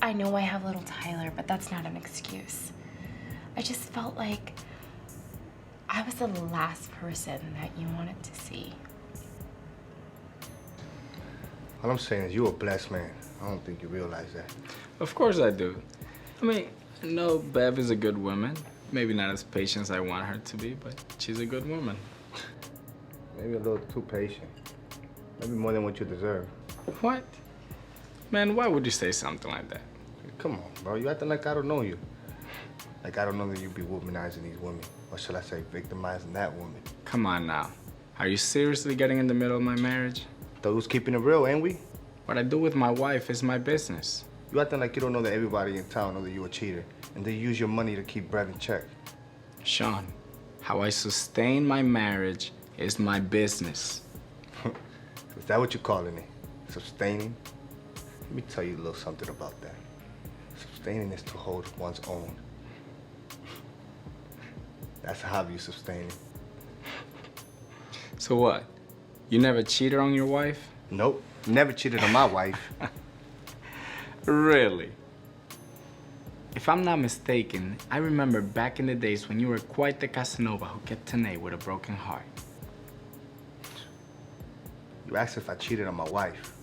I know I have little Tyler, but that's not an excuse. I just felt like I was the last person that you wanted to see. All I'm saying is you're a blessed man. I don't think you realize that. Of course I do. I mean, I know Bev is a good woman. Maybe not as patient as I want her to be, but she's a good woman. Maybe a little too patient. Maybe more than what you deserve. What? Man, why would you say something like that? Come on, bro. You acting like I don't know you. Like I don't know that you be womanizing these women. Or shall I say victimizing that woman. Come on now. Are you seriously getting in the middle of my marriage? Thought we was keeping it real, ain't we? What I do with my wife is my business. You acting like you don't know that everybody in town knows that you a cheater. And they use your money to keep Brad in check. Sean, how I sustain my marriage is my business. Is that what you're calling it? Sustaining? Let me tell you a little something about that. Sustaining is to hold one's own. That's how you sustain it. So what? You never cheated on your wife? Nope, never cheated on my wife. Really? If I'm not mistaken, I remember back in the days when you were quite the Casanova who kept Tanae with a broken heart. You asked if I cheated on my wife.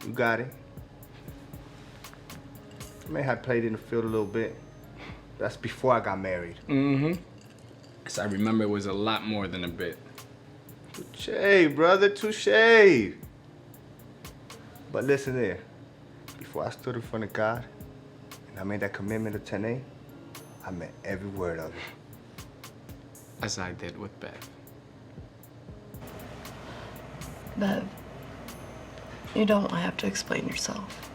You got it. I may have played in the field a little bit. That's before I got married. Mm-hmm. So I remember it was a lot more than a bit. Touché, brother, touché. But listen here. Before I stood in front of God and I made that commitment to Tanae, I meant every word of it. As I did with Bev. Bev, you don't have to explain yourself.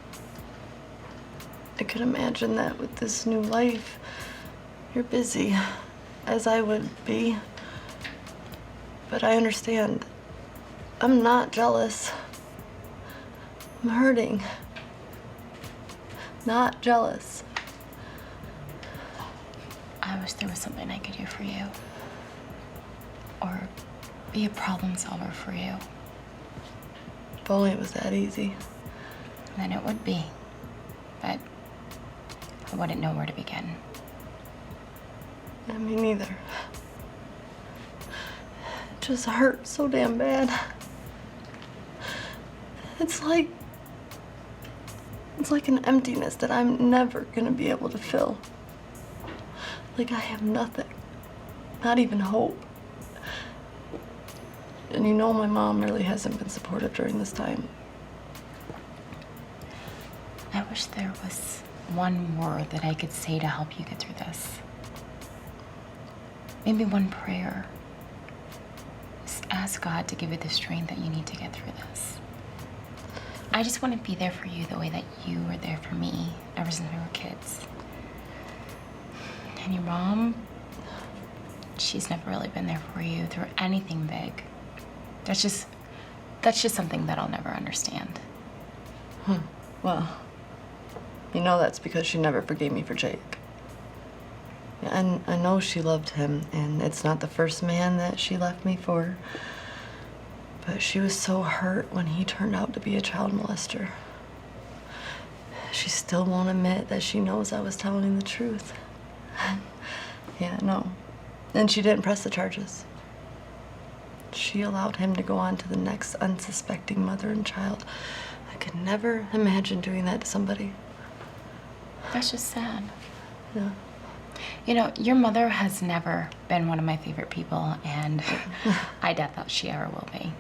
I could imagine that with this new life, you're busy, as I would be. But I understand. I'm not jealous. I'm hurting. Not jealous. I wish there was something I could do for you. Or be a problem solver for you. If only it was that easy. Then it would be. But I wouldn't know where to begin. Yeah, me neither. It just hurts so damn bad. It's like an emptiness that I'm never gonna be able to fill. Like I have nothing. Not even hope. And you know my mom really hasn't been supportive during this time. I wish there was one word that I could say to help you get through this. Maybe one prayer. Just ask God to give you the strength that you need to get through this. I just want to be there for you the way that you were there for me ever since we were kids. And your mom, she's never really been there for you through anything big. That's just something that I'll never understand. Well, you know that's because she never forgave me for Jake. And I know she loved him, and it's not the first man that she left me for. But she was so hurt when he turned out to be a child molester. She still won't admit that she knows I was telling the truth. Yeah, no. And she didn't press the charges. She allowed him to go on to the next unsuspecting mother and child. I could never imagine doing that to somebody. That's just sad. Yeah. You know, your mother has never been one of my favorite people, and I doubt that she ever will be.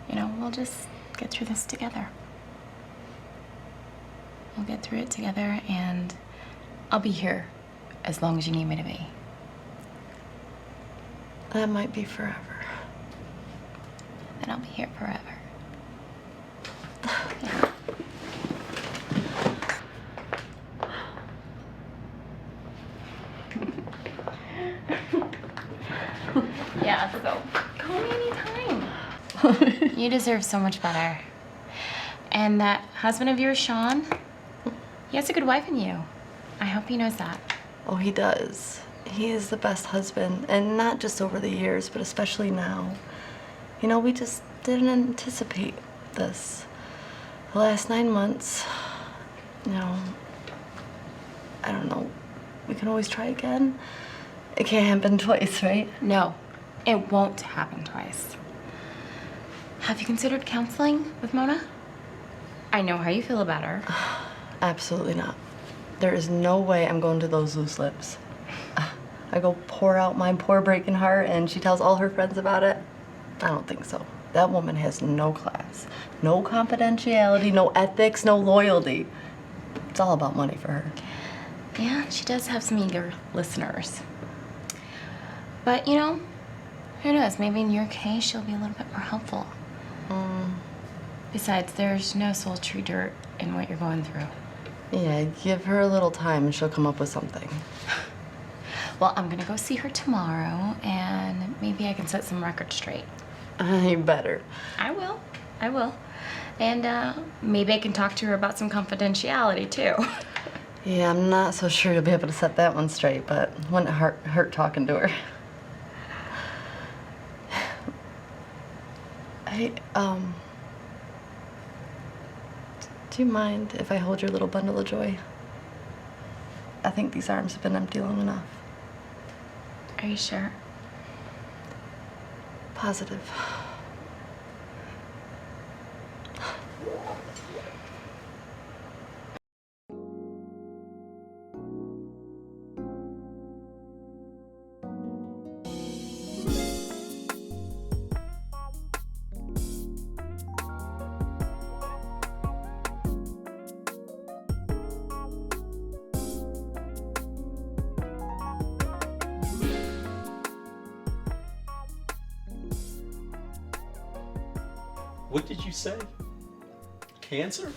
You know, we'll just get through this together. We'll get through it together, and I'll be here as long as you need me to be. That might be forever. Then I'll be here forever. Yeah, so call me anytime. You deserve so much better. And that husband of yours, Sean, he has a good wife in you. I hope he knows that. Oh, he does. He is the best husband, and not just over the years, but especially now. You know, we just didn't anticipate this. The last 9 months, you know, I don't know. We can always try again. It can't happen twice, right? No, it won't happen twice. Have you considered counseling with Mona? I know how you feel about her. Absolutely not. There is no way I'm going to those loose lips. I go pour out my poor breaking heart and she tells all her friends about it. I don't think so. That woman has no class, no confidentiality, no ethics, no loyalty. It's all about money for her. Yeah, she does have some eager listeners. But, you know, who knows? Maybe in your case, she'll be a little bit more helpful. Besides, there's no sultry dirt in what you're going through. Yeah, give her a little time and she'll come up with something. Well, I'm gonna go see her tomorrow, and maybe I can set some records straight. You better. I will. I will. And maybe I can talk to her about some confidentiality, too. Yeah, I'm not so sure you'll be able to set that one straight, but wouldn't hurt talking to her. Do you mind if I hold your little bundle of joy? I think these arms have been empty long enough. Are you sure? Positive. What did you say? Cancer?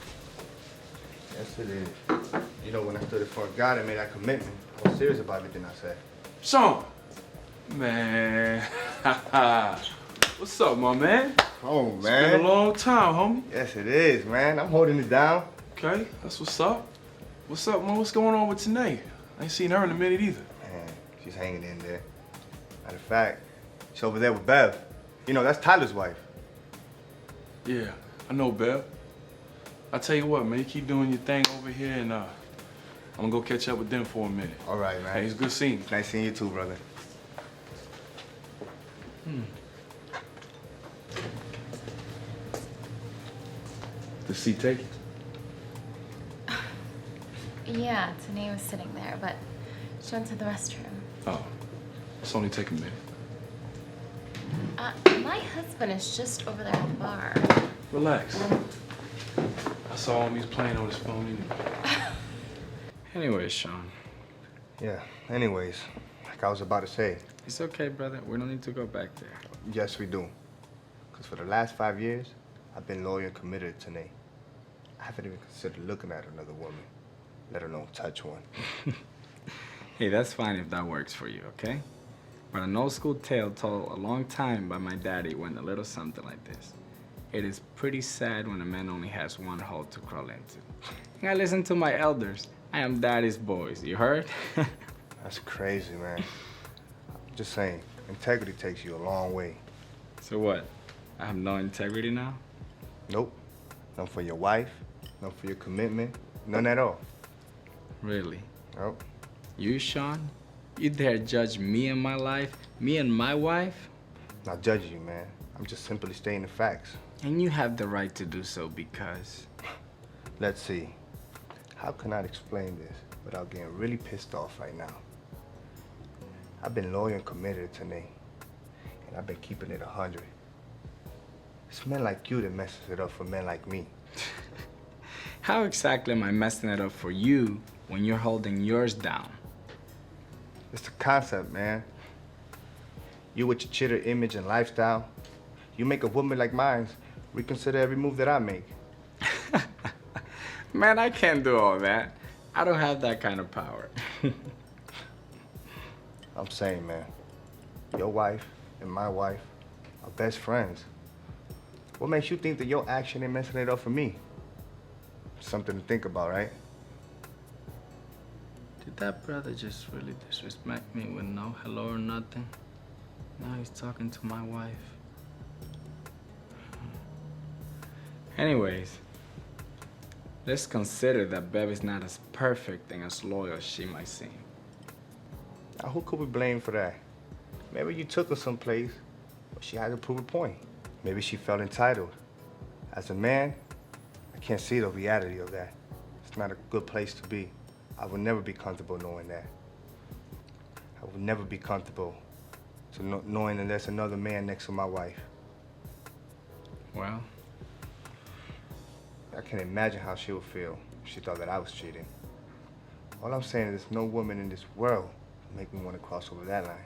Yes, it is. You know, when I stood in front of God and made that commitment, I was serious about everything I said. Sean! Man. What's up, my man? Oh, man. It's been a long time, homie. Yes, it is, man. I'm holding it down. Okay, that's what's up. What's up, man? What's going on with Tanae? I ain't seen her in a minute either. Man, she's hanging in there. Matter of fact, She's over there with Bev. You know, that's Tyler's wife. Yeah, I know, Bev. I tell you what, man, you keep doing your thing over here, and I'm gonna go catch up with them for a minute. All right, man. Hey, it's good seeing you. Nice seeing you too, brother. The seat taken? Yeah, Tanae was sitting there, but she went to the restroom. Oh, it's only take a minute. My husband is just over there at the bar. Relax. I saw him, he's playing on his phone anyway. Anyways, Sean. Yeah, anyways, like I was about to say. It's okay, brother. We don't need to go back there. Yes, we do. Because for the last 5 years, I've been loyal and committed to Tanae. I haven't even considered looking at another woman, let alone touch one. Hey, that's fine if that works for you, okay? But an old school tale told a long time by my daddy went a little something like this. It is pretty sad when a man only has one hole to crawl into. And I listen to my elders. I am daddy's boys, you heard? That's crazy, man. I'm just saying, integrity takes you a long way. So what? I have no integrity now? Nope. None for your wife, none for your commitment, none at all. Really? Nope. You, Sean? You dare judge me and my life? Me and my wife? Not judging you, man. I'm just simply stating the facts. And you have the right to do so because... Let's see. How can I explain this without getting really pissed off right now? I've been loyal and committed to Tanae, and I've been keeping it 100. It's men like you that messes it up for men like me. How exactly am I messing it up for you when you're holding yours down? It's the concept, man. You with your chitter image and lifestyle, you make a woman like mine reconsider every move that I make. Man, I can't do all that. I don't have that kind of power. I'm saying, man, your wife and my wife are best friends. What makes you think that your action ain't messing it up for me? Something to think about, right? Did that brother just really disrespect me with no hello or nothing? Now he's talking to my wife. Anyways, let's consider that Bev is not as perfect and as loyal as she might seem. Now, who could we blame for that? Maybe you took her someplace, but she had to prove a point. Maybe she felt entitled. As a man, I can't see the reality of that. It's not a good place to be. I would never be comfortable knowing that. I would never be comfortable knowing that there's another man next to my wife. Well, I can imagine how she would feel if she thought that I was cheating. All I'm saying is there's no woman in this world to make me want to cross over that line.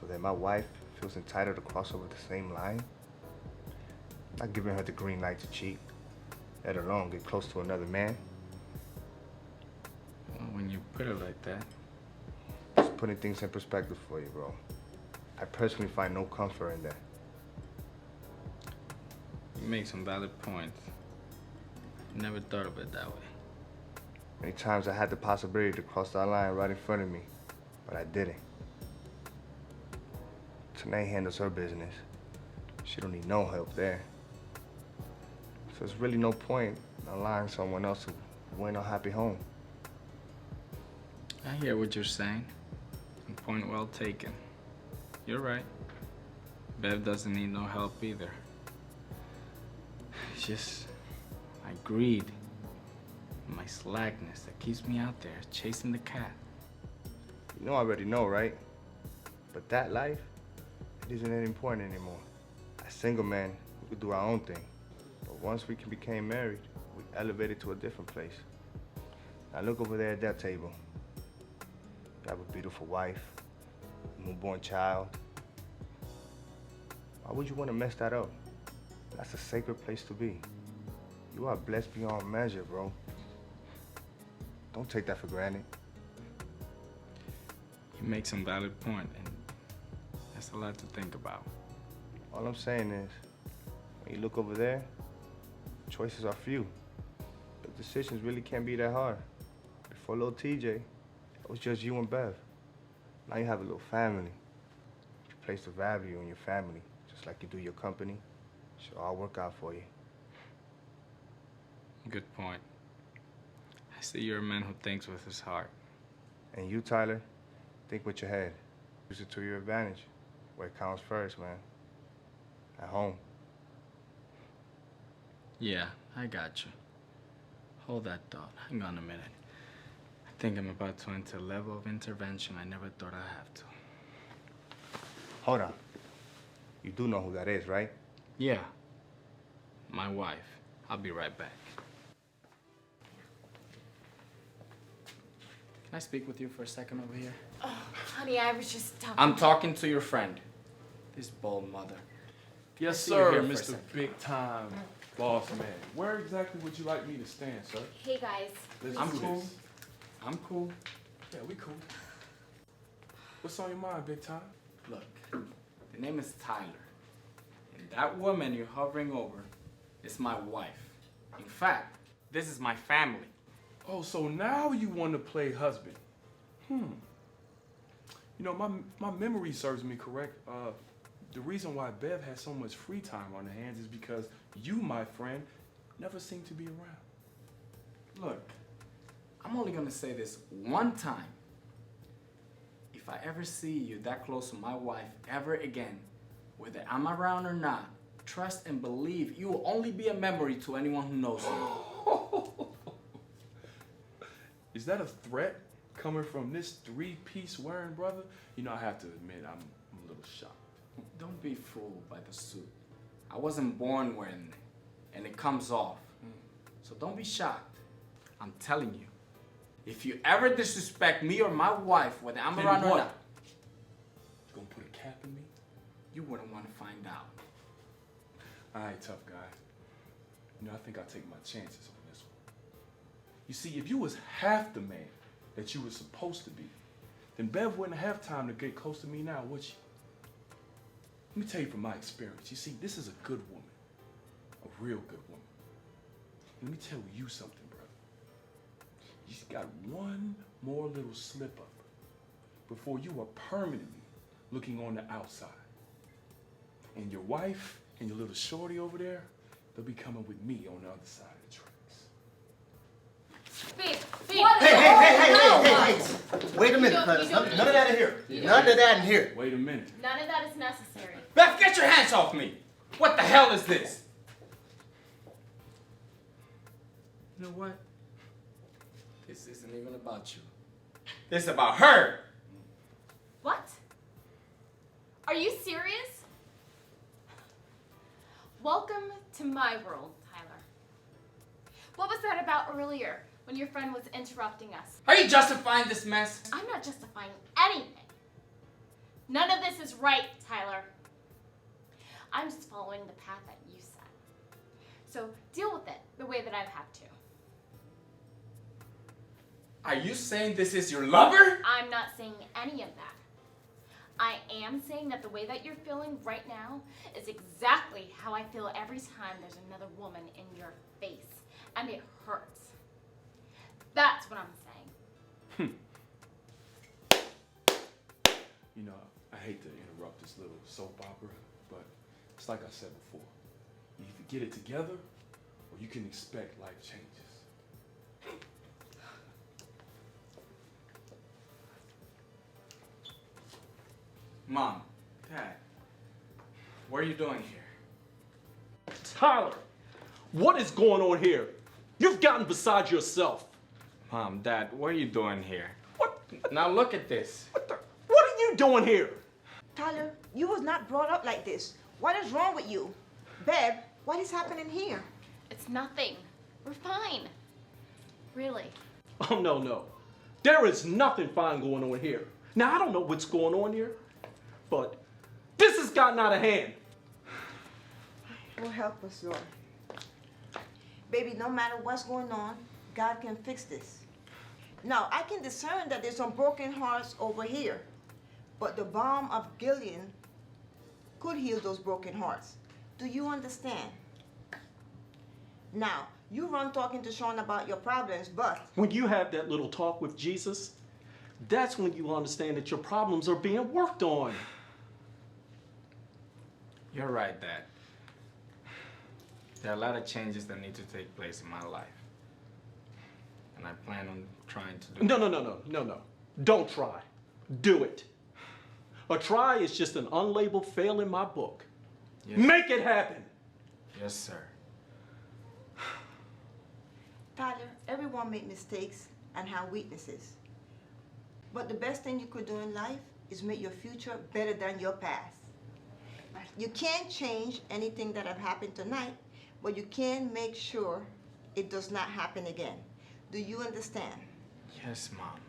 So that my wife feels entitled to cross over the same line? Not giving her the green light to cheat, let alone get close to another man. well, when you put it like that, Just putting things in perspective for you, bro. I personally find no comfort in that. you make some valid points. Never thought of it that way. Many times I had the possibility to cross that line right in front of me, but I didn't. Tanae handles her business. She don't need no help there. So there's really no point in allowing someone else who ain't no happy home. I hear what you're saying. And point well taken. You're right. Bev doesn't need no help either. It's just my greed, my slackness that keeps me out there chasing the cat. You know I already know, right? But that life, it isn't that important anymore. As single men, we could do our own thing. But once we became married, we elevated to a different place. Now look over there at that table. You have a beautiful wife, a newborn child. Why would you want to mess that up? That's a sacred place to be. You are blessed beyond measure, bro. Don't take that for granted. You make some valid point, and that's a lot to think about. All I'm saying is, when you look over there, choices are few. The decisions really can't be that hard. Before little TJ, it was just you and Bev. Now you have a little family. You place to value you and your family, just like you do your company. Should all work out for you. Good point. I see you're a man who thinks with his heart. And you, Tyler, think with your head. Use it to your advantage. Where it counts first, man. At home. Yeah, I got you. Hold that thought. Hang on a minute. I think I'm about to enter a level of intervention I never thought I'd have to. Hold on. You do know who that is, right? Yeah. My wife. I'll be right back. Can I speak with you for a second over here? Oh, honey, I was just talking. I'm talking to your friend. This bold mother. Yes, See, you're sir, here for a Mr. second. Big Time Boss Man. Where exactly would you like me to stand, sir? Hey, guys. I'm cool. this. I'm cool. Yeah, we cool. What's on your mind, Big Time? Look, the name is Tyler. And that woman you're hovering over is my wife. In fact, this is my family. Oh, so now you want to play husband. You know, my memory serves me correct. The reason why Bev has so much free time on her hands is because you, my friend, never seem to be around. Look, I'm only gonna say this one time. If I ever see you that close to my wife ever again, whether I'm around or not, trust and believe you will only be a memory to anyone who knows you. Is that a threat coming from this three-piece wearing brother? You know, I have to admit, I'm a little shocked. Don't be fooled by the suit. I wasn't born wearing it, and it comes off. So don't be shocked. I'm telling you, if you ever disrespect me or my wife, whether I'm Then around or what? not, You gonna put a cap in me? you wouldn't want to find out. All right, tough guy. You know, I think I'll take my chances on this one. You see, if you was half the man that you were supposed to be, then Bev wouldn't have time to get close to me now, would she? Let me tell you from my experience. You see, this is a good woman. A real good woman. Let me tell you something, brother. You've got one more little slip up before you are permanently looking on the outside. And your wife and your little shorty over there, they'll be coming with me on the other side of the tracks. Babe, What? Hey. Wait a minute, You fellas. don't- None of that in here. None of that in here. Wait a minute. None of that is necessary. Beth, get your hands off me! What the hell is this? You know what? This isn't even about you. This is about her! What? Are you serious? Welcome to my world, Tyler. What was that about earlier when your friend was interrupting us? Are you justifying this mess? I'm not justifying anything. None of this is right, Tyler. I'm just following the path that you set. So deal with it the way that I've had to. Are you saying this is your lover? I'm not saying any of that. I am saying that the way that you're feeling right now is exactly how I feel every time there's another woman in your face. And it hurts. That's what I'm saying. You know, I hate to interrupt this little soap opera, but it's like I said before. You either get it together, or you can expect life changes. Mom, Dad, what are you doing here? Tyler, what is going on here? You've gotten beside yourself. Mom, Dad, what are you doing here? What? Now look at this. What are you doing here? Tyler, you was not brought up like this. What is wrong with you? Bev, what is happening here? It's nothing. We're fine. Really. Oh, no. There is nothing fine going on here. Now, I don't know what's going on here, but this has gotten out of hand. Oh, help us, Lord. Baby, no matter what's going on, God can fix this. Now, I can discern that there's some broken hearts over here, but the balm of Gilead could heal those broken hearts. Do you understand? Now, you run talking to Sean about your problems, but When you have that little talk with Jesus, that's when you understand that your problems are being worked on. You're right, Dad. There are a lot of changes that need to take place in my life. And I plan on trying to do No. Don't try. Do it. A try is just an unlabeled fail in my book. Yes. Make it happen. Yes, sir. Tyler, everyone makes mistakes and have weaknesses. But the best thing you could do in life is make your future better than your past. You can't change anything that have happened tonight, but you can make sure it does not happen again. Do you understand? Yes, Mom.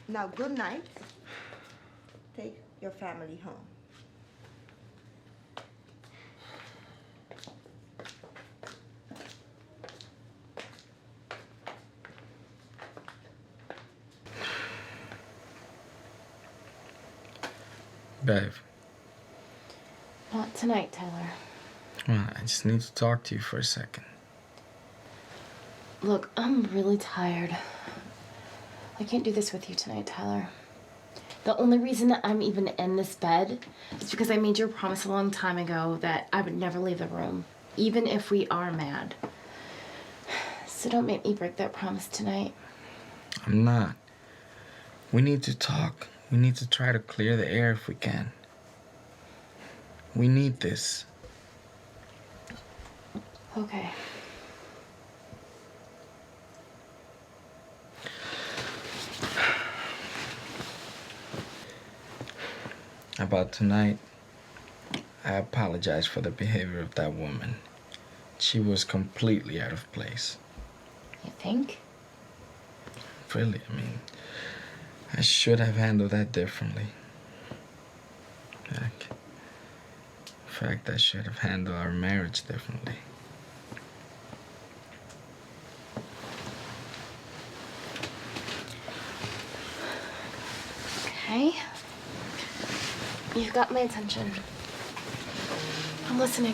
Now, good night. Take your family home. Bev. Not tonight, Tyler. Well, I just need to talk to you for a second. Look, I'm really tired. I can't do this with you tonight, Tyler. The only reason that I'm even in this bed is because I made you a promise a long time ago that I would never leave the room, even if we are mad. So don't make me break that promise tonight. I'm not. We need to talk. We need to try to clear the air if we can. We need this. Okay. About tonight, I apologize for the behavior of that woman. She was completely out of place. You think? Really, I mean, I should have handled that differently. In fact, I should have handled our marriage differently. Okay. You've got my attention. I'm listening.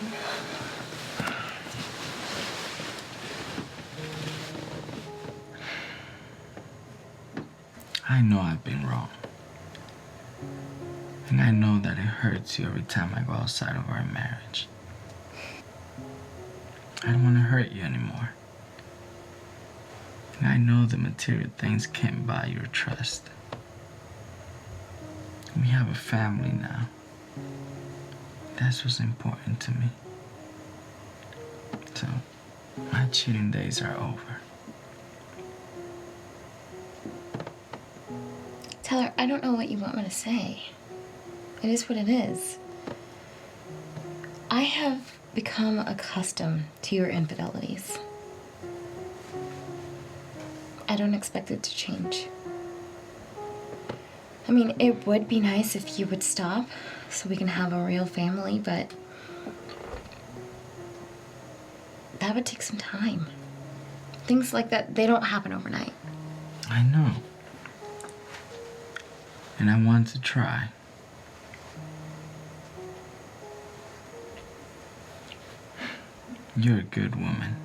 I know I've been wrong. And I know that it hurts you every time I go outside of our marriage. I don't want to hurt you anymore. And I know the material things can't buy your trust. We have a family now. That's what's important to me. So, my cheating days are over. Tyler, I don't know what you want me to say. It is what it is. I have become accustomed to your infidelities. I don't expect it to change. I mean, it would be nice if you would stop so we can have a real family, but that would take some time. Things like that, they don't happen overnight. I know. And I want to try. You're a good woman.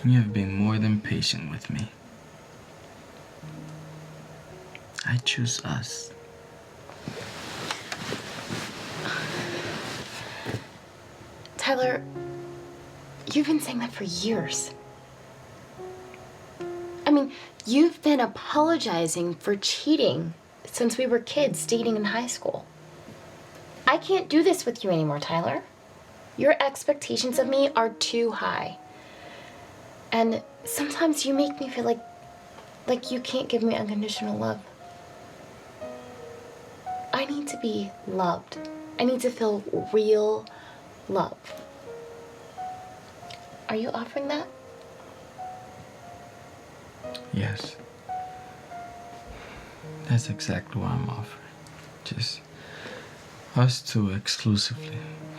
You have been more than patient with me. I choose us. Tyler, you've been saying that for years. I mean, you've been apologizing for cheating since we were kids dating in high school. I can't do this with you anymore, Tyler. Your expectations of me are too high. And sometimes you make me feel like you can't give me unconditional love. I need to be loved. I need to feel real love. Are you offering that? Yes. That's exactly what I'm offering. Just us two exclusively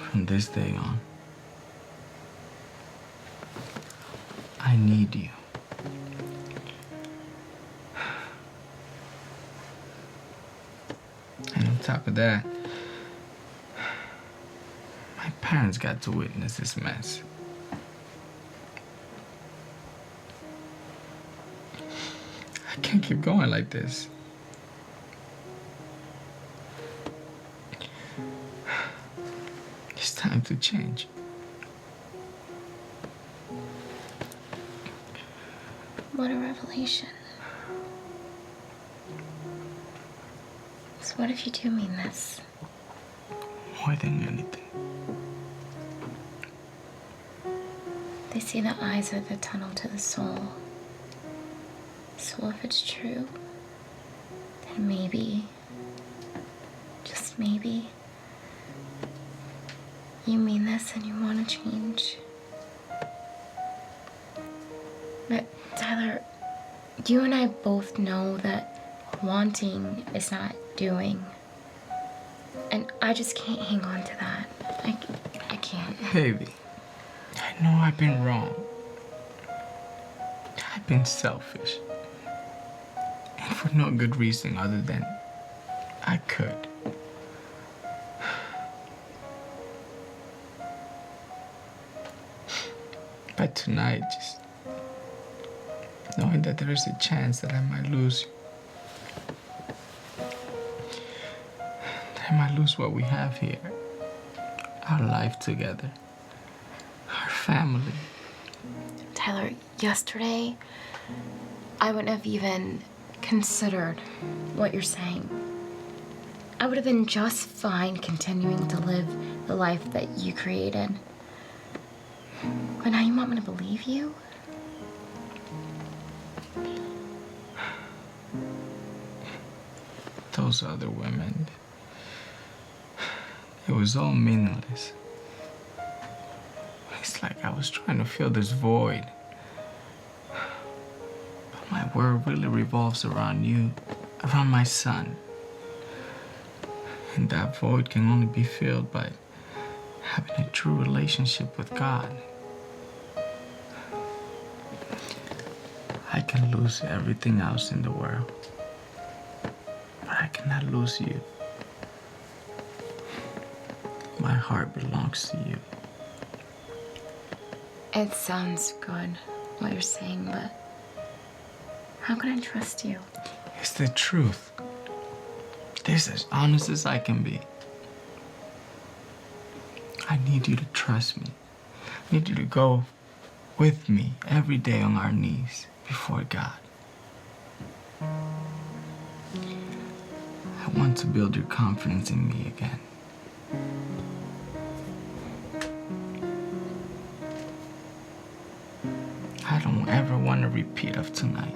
from this day on. I need you. And on top of that, my parents got to witness this mess. can't keep going like this. It's time to change. What a revelation. So what if you do mean this? More than anything. They say the eyes are the tunnel to the soul. So if it's true, then maybe, just maybe, you mean this and you want to change. But Tyler, you and I both know that wanting is not doing. And I just can't hang on to that. I can't. Baby, I know I've been wrong. I've been selfish. And for no good reason other than I could. But tonight, just knowing that there is a chance that I might lose you. That I might lose what we have here. Our life together. Our family. Tyler, yesterday, I wouldn't have even considered what you're saying. I would have been just fine continuing to live the life that you created. But now you want me to believe you? Those other women, it was all meaningless. It's like I was trying to fill this void. But my world really revolves around you, around my son. And that void can only be filled by having a true relationship with God. I can lose everything else in the world, but I cannot lose you. My heart belongs to you. It sounds good, what you're saying, but how can I trust you? It's the truth. This is as honest as I can be. I need you to trust me. I need you to go with me every day on our knees before God. I want to build your confidence in me again. I don't ever want a repeat of tonight.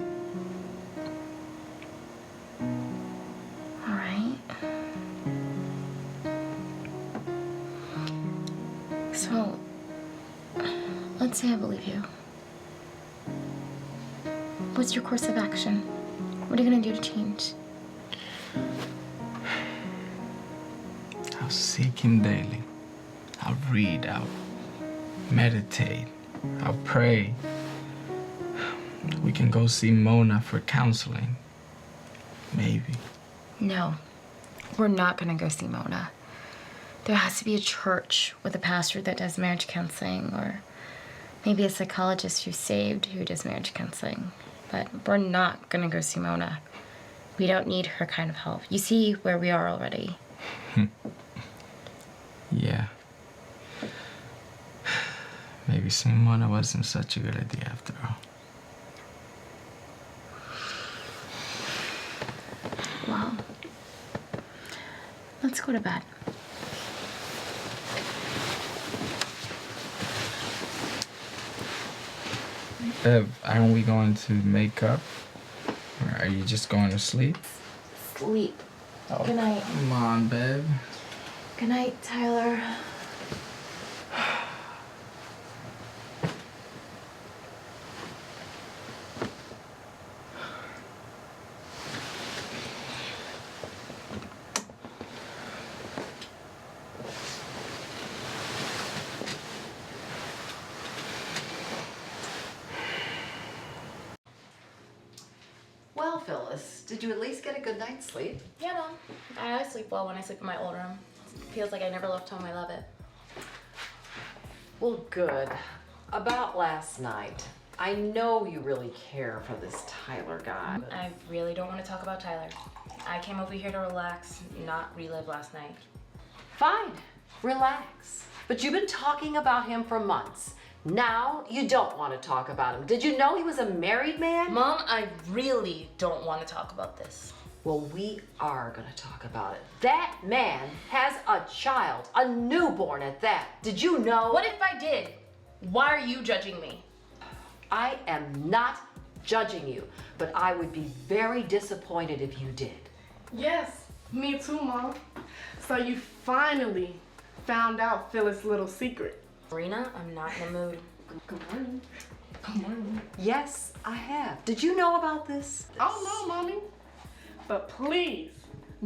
All right. So, let's say I believe you. What's your course of action? What are you gonna do to change? I'll seek Him daily. I'll read, I'll meditate, I'll pray. We can go see Mona for counseling. Maybe. No, we're not gonna go see Mona. There has to be a church with a pastor that does marriage counseling, or maybe a psychologist who's saved who does marriage counseling. But we're not gonna go see Mona. We don't need her kind of help. You see where we are already. Yeah. Maybe seeing Mona wasn't such a good idea after all. Well, let's go to bed. Bev, aren't we going to make up? Or are you just going to sleep? Sleep. Oh, Good night. Come on, Bev. Good night, Tyler. Well, Phyllis, did you at least get a good night's sleep? Yeah, no. I always sleep well when I sleep in my old room. It feels like I never left home. I love it. Well, good. About last night. I know you really care for this Tyler guy. I really don't want to talk about Tyler. I came over here to relax, not relive last night. Fine, relax. But you've been talking about him for months. Now you don't want to talk about him. Did you know he was a married man? Mom, I really don't want to talk about this. Well, we are going to talk about it. That man has a child, a newborn at that. Did you know? What if I did? Why are you judging me? I am not judging you, but I would be very disappointed if you did. Yes, me too, Mom. So you finally found out Phyllis' little secret. Serena, I'm not in the mood. Good morning. Good morning. Yes, I have. Did you know about this? Oh no, Mommy. But please,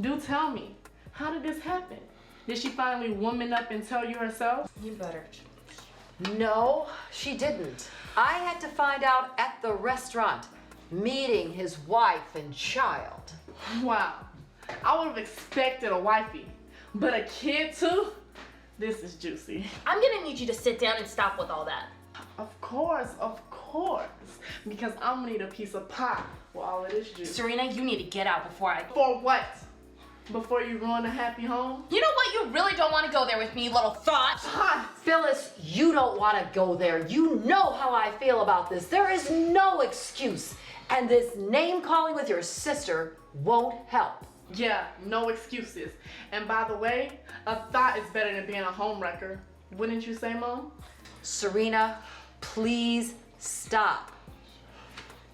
do tell me, how did this happen? Did she finally woman up and tell you herself? You better. No, she didn't. I had to find out at the restaurant, meeting his wife and child. Wow, I would have expected a wifey, but a kid too? This is juicy. I'm gonna need you to sit down and stop with all that. Of course, because I'm gonna need a piece of pie with all of this juice. Serena, you need to get out before I... For what? Before you ruin a happy home? You know what? You really don't want to go there with me, you little thought. Phyllis, you don't want to go there. You know how I feel about this. There is no excuse. And this name calling with your sister won't help. Yeah, no excuses. And by the way, a thought is better than being a homewrecker. Wouldn't you say, Mom? Serena, please stop.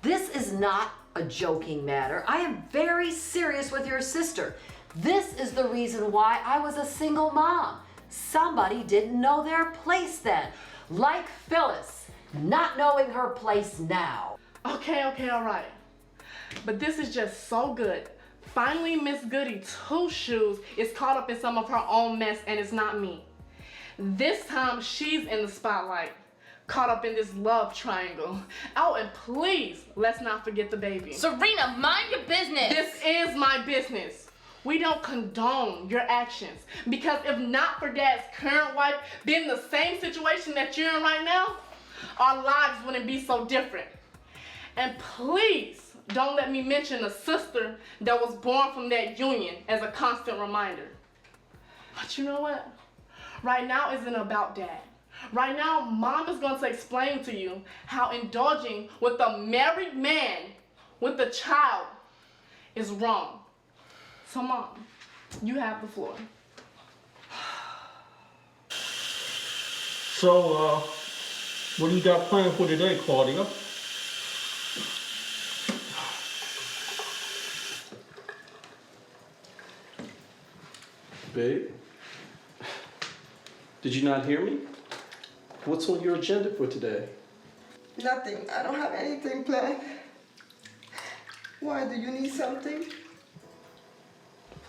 This is not a joking matter. I am very serious with your sister. This is the reason why I was a single mom. Somebody didn't know their place then. Like Phyllis, not knowing her place now. Okay, all right. But this is just so good. Finally, Miss Goody Two Shoes is caught up in some of her own mess, and it's not me. This time, she's in the spotlight, caught up in this love triangle. Oh, and please, let's not forget the baby. Serena, mind your business. This is my business. We don't condone your actions, because if not for Dad's current wife being in the same situation that you're in right now, our lives wouldn't be so different. And please, don't let me mention a sister that was born from that union as a constant reminder. But you know what? Right now isn't about Dad. Right now, Mom is going to explain to you how indulging with a married man with a child is wrong. So, Mom, you have the floor. So, what do you got planned for today, Claudia? Babe, did you not hear me? What's on your agenda for today? Nothing. I don't have anything planned. Why, do you need something?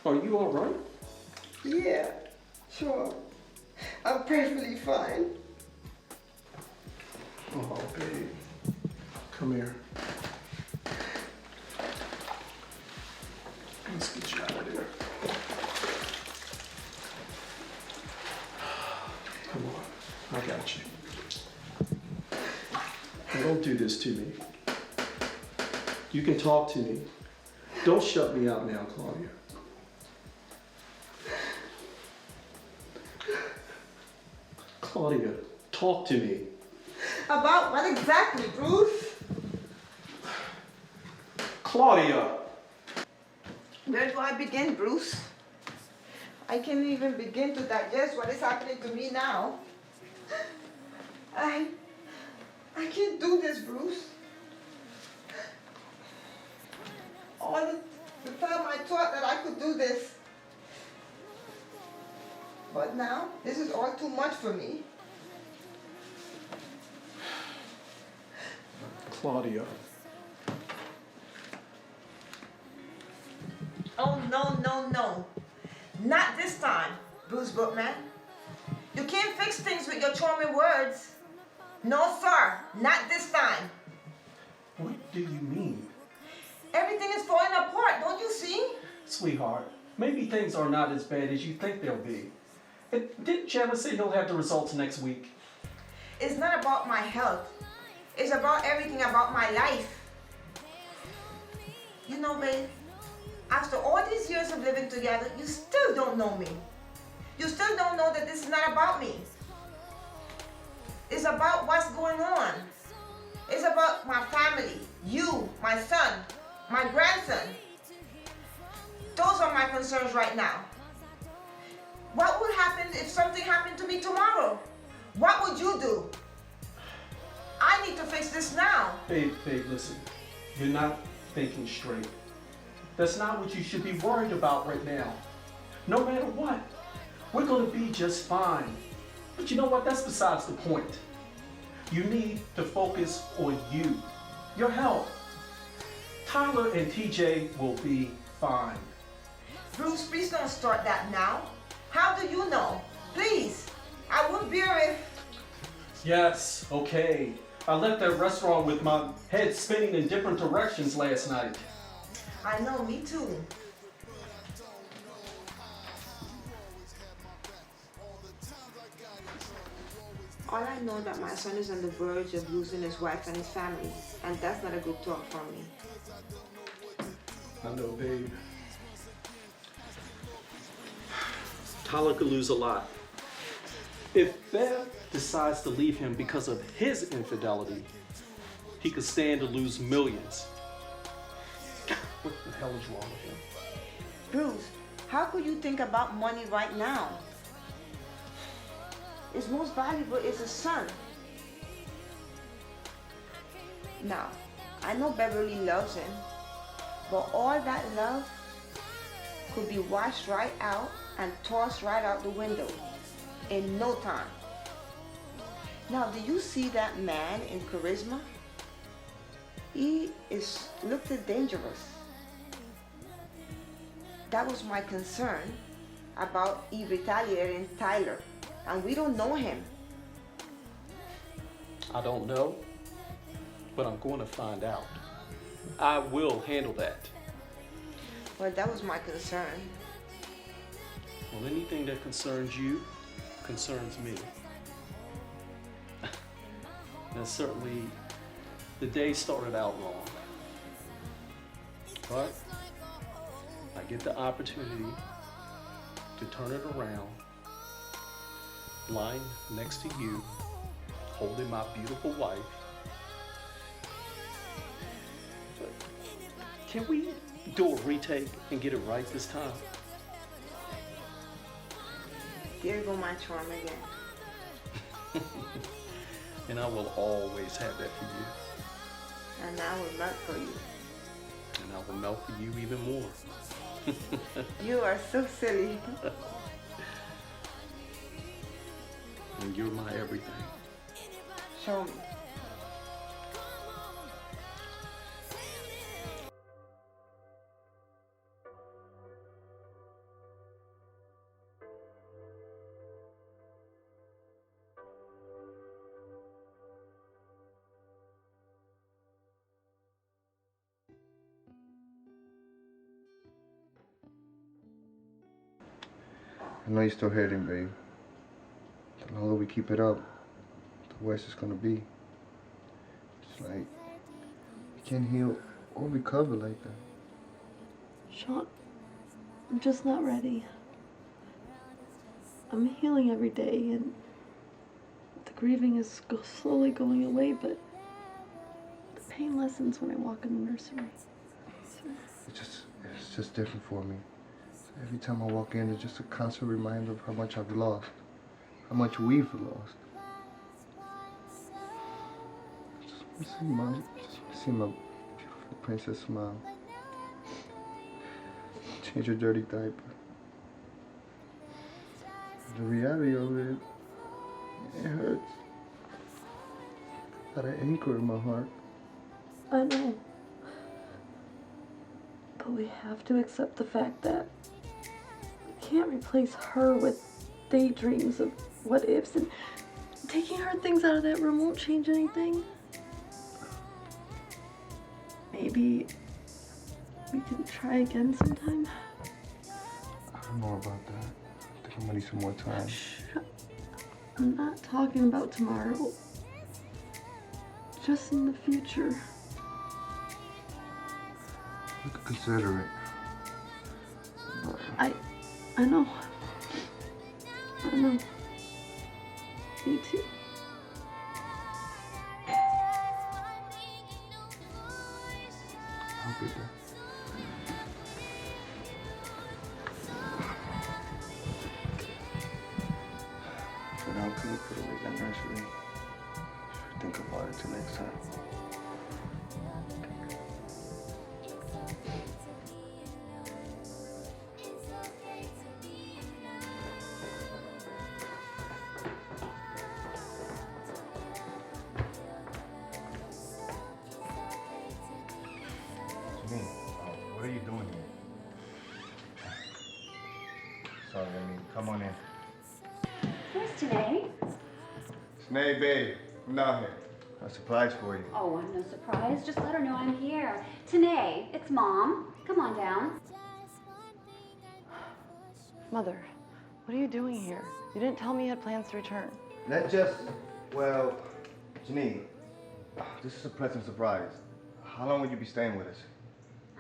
Are you all right? Yeah, sure. I'm perfectly fine. Oh, babe. Come here. Let's get you out of there. Come on, I got you. Now, don't do this to me. You can talk to me. Don't shut me out now, Claudia. Claudia, talk to me. About what exactly, Bruce? Claudia! Where do I begin, Bruce? I can't even begin to digest what is happening to me now. I can't do this, Bruce. All the time I thought that I could do this. But now, this is all too much for me. Claudia. Oh, no. Not this time, Bruce Bookman. You can't fix things with your charming words. No, sir, not this time. What do you mean? Everything is falling apart, don't you see? Sweetheart, maybe things are not as bad as you think they'll be. And didn't Chandler say he'll have the results next week? It's not about my health. It's about everything about my life. You know, babe, after all these years of living together, you still don't know me. You still don't know that this is not about me. It's about what's going on. It's about my family, you, my son, my grandson. Those are my concerns right now. What would happen if something happened to me tomorrow? What would you do? I need to fix this now. Babe, listen. You're not thinking straight. That's not what you should be worried about right now. No matter what, we're gonna be just fine. But you know what? That's besides the point. You need to focus on you, your health. Tyler and TJ will be fine. Bruce, please don't start that now. How do you know? Please, I would bear it. Yes, okay. I left that restaurant with my head spinning in different directions last night. I know, me too. All I know that my son is on the verge of losing his wife and his family, and that's not a good talk for me. I know, babe. Tyler could lose a lot. If Bev decides to leave him because of his infidelity, he could stand to lose millions. What the hell is wrong with him? Bruce, how could you think about money right now? His most valuable is his son. Now, I know Beverly loves him, but all that love could be washed right out and tossed right out the window in no time. Now, do you see that man in Charisma? He looked dangerous. That was my concern about Eve retaliating Tyler, and we don't know him. I don't know, but I'm going to find out. I will handle that. Well, that was my concern. Well, anything that concerns you concerns me. And certainly, the day started out wrong. But I get the opportunity to turn it around, lying next to you, holding my beautiful wife. But can we do a retake and get it right this time? There go my charm again. And I will always have that for you. And I will melt for you. And I will melt for you even more. You are so silly. And you're my everything. Show me. I know you're still hurting, babe. The longer we keep it up, the worse it's gonna be. It's like, you can't heal or recover like that. Sean, I'm just not ready. I'm healing every day, and the grieving is slowly going away, but the pain lessens when I walk in the nursery. It's just different for me. Every time I walk in, it's just a constant reminder of how much I've lost, how much we've lost. Just want to see my beautiful princess smile. Change her dirty diaper. The reality of it, it hurts. Got an anchor in my heart. I know. But we have to accept the fact that we can't replace her with daydreams of what ifs, and taking her things out of that room won't change anything. Maybe we can try again sometime. I don't know about that. I think I'm gonna need some more time. I'm not talking about tomorrow. just in the future. We could consider it. I know. I know. Me too. I'll be there. So now can you put away that nursery? Think about it till next time. Janine, what are you doing here? Sorry, I mean, come on in. Where's Tanae? Snake, babe, I'm down here. A surprise for you. Oh, I'm no surprise. Just let her know I'm here. Tanae, it's Mom. Come on down. Mother, what are you doing here? You didn't tell me you had plans to return. Well, Janine, this is a pleasant surprise. How long will you be staying with us?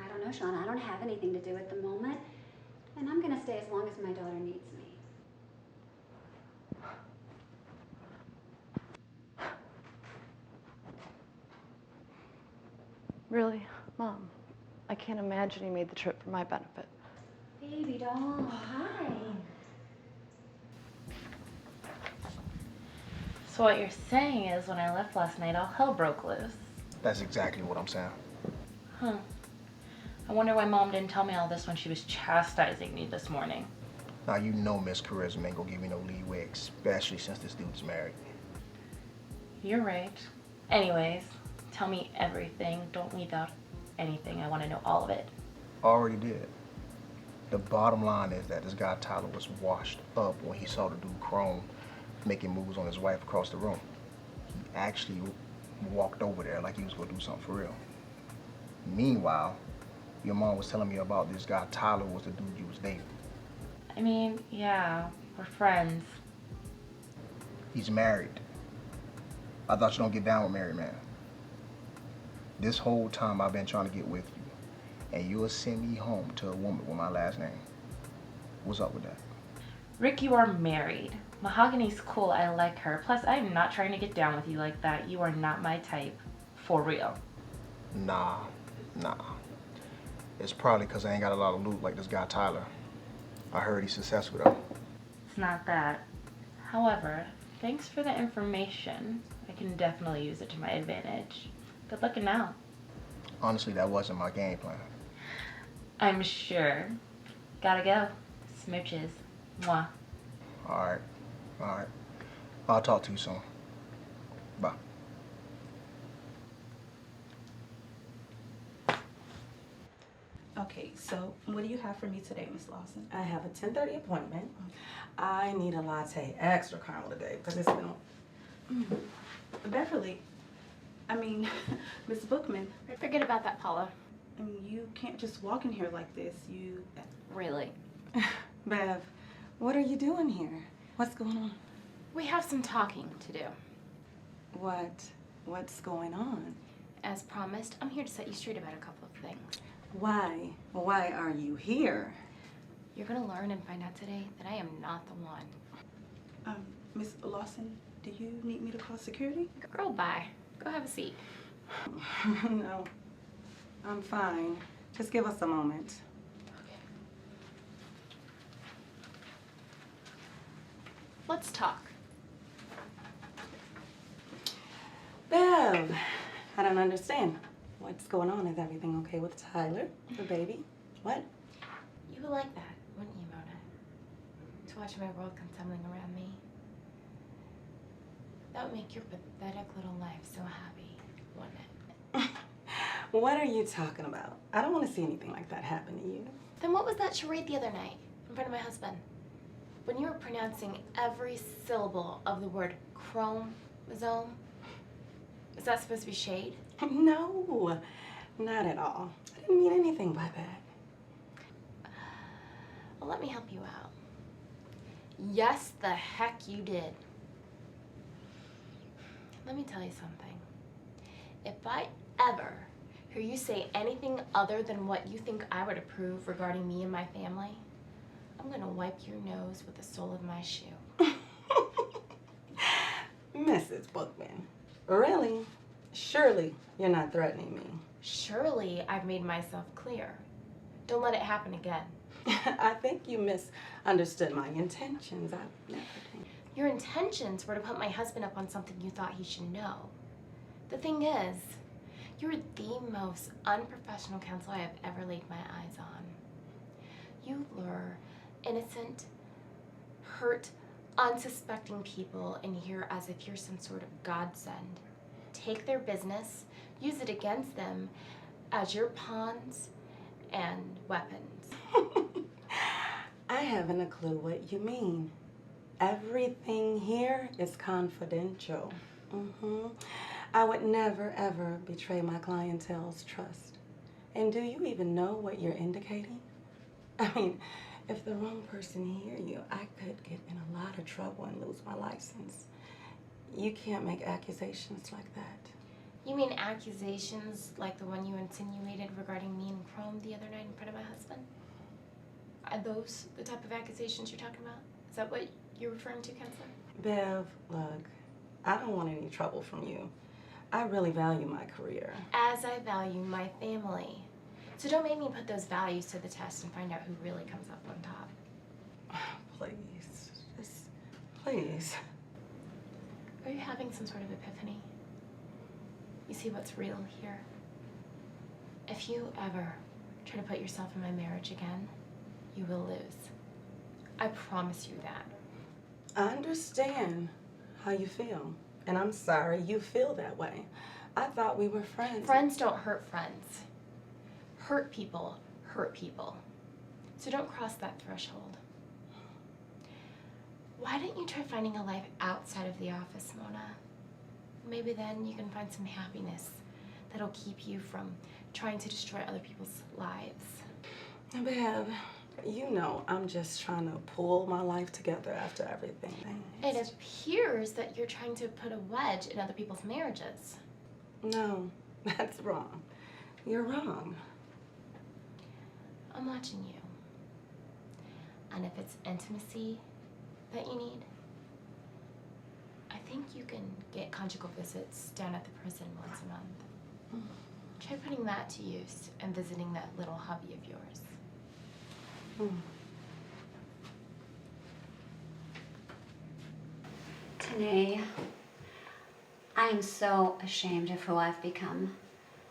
I don't know, Sean. I don't have anything to do at the moment. And I'm gonna stay as long as my daughter needs me. Really? Mom, I can't imagine you made the trip for my benefit. Baby doll, hi. So what you're saying is when I left last night, all hell broke loose. That's exactly what I'm saying. Huh. I wonder why Mom didn't tell me all this when she was chastising me this morning. Now, you know Miss Charisma ain't gonna give you no leeway, especially since this dude's married. You're right. Anyways, tell me everything. Don't leave out anything. I want to know all of it. Already did. The bottom line is that this guy Tyler was washed up when he saw the dude Chrome making moves on his wife across the room. He actually walked over there like he was gonna do something for real. Meanwhile, your mom was telling me about this guy Tyler was the dude you was dating. I mean, yeah, we're friends. He's married. I thought you don't get down with married men. This whole time I've been trying to get with you, and you'll send me home to a woman with my last name. What's up with that? Rick, you are married. Mahogany's cool. I like her. Plus, I'm not trying to get down with you like that. You are not my type. For real. Nah. It's probably because I ain't got a lot of loot like this guy Tyler. I heard he's successful though. It's not that. However, thanks for the information. I can definitely use it to my advantage. Good looking now. Honestly, that wasn't my game plan. I'm sure. Gotta go. Smooches. Mwah. All right. I'll talk to you soon. Bye. Okay, so what do you have for me today, Miss Lawson? I have a 10:30 appointment. I need a latte, extra caramel today, because it's been... Beverly, Miss Bookman. Forget about that, Paula. You can't just walk in here like this. Really? Bev, what are you doing here? What's going on? We have some talking to do. What's going on? As promised, I'm here to set you straight about a couple of things. Why? Why are you here? You're gonna learn and find out today that I am not the one. Miss Lawson, do you need me to call security? Girl, bye. Go have a seat. No, I'm fine. Just give us a moment. Let's talk. Bev, I don't understand. What's going on? Is everything okay with Tyler, the baby? What? You would like that, wouldn't you, Mona? To watch my world come tumbling around me. That would make your pathetic little life so happy, wouldn't it? What are you talking about? I don't want to see anything like that happen to you. Then what was that charade the other night in front of my husband? When you were pronouncing every syllable of the word chromosome? Is that supposed to be shade? No, not at all. I didn't mean anything by that. Well, let me help you out. Yes, the heck you did. Let me tell you something. If I ever hear you say anything other than what you think I would approve regarding me and my family, I'm gonna wipe your nose with the sole of my shoe. Mrs. Bookman, really? Surely you're not threatening me. Surely I've made myself clear. Don't let it happen again. I think you misunderstood my intentions. I've never done. Your intentions were to put my husband up on something you thought he should know. The thing is, you're the most unprofessional counselor I have ever laid my eyes on. You lure innocent, hurt, unsuspecting people in here as if you're some sort of godsend. Take their business, use it against them as your pawns and weapons. I haven't a clue what you mean. Everything here is confidential. I would never, ever betray my clientele's trust. And do you even know what you're indicating? I mean, if the wrong person hear you, I could get in a lot of trouble and lose my license. You can't make accusations like that. You mean accusations like the one you insinuated regarding me and Chrome the other night in front of my husband? Are those the type of accusations you're talking about? Is that what you're referring to, Counselor? Bev, look, I don't want any trouble from you. I really value my career. As I value my family. So don't make me put those values to the test and find out who really comes up on top. Please, just please. Are you having some sort of epiphany? You see what's real here? If you ever try to put yourself in my marriage again, you will lose. I promise you that. I understand how you feel, and I'm sorry you feel that way. I thought we were friends. Friends don't hurt friends. Hurt people hurt people. So don't cross that threshold. Why don't you try finding a life outside of the office, Mona? Maybe then you can find some happiness that'll keep you from trying to destroy other people's lives. Bev, you know I'm just trying to pull my life together after everything. It appears that you're trying to put a wedge in other people's marriages. No, that's wrong. You're wrong. I'm watching you. And if it's intimacy that you need, I think you can get conjugal visits down at the prison once a month. Try putting that to use and visiting that little hubby of yours. Tanae, I am so ashamed of who I've become.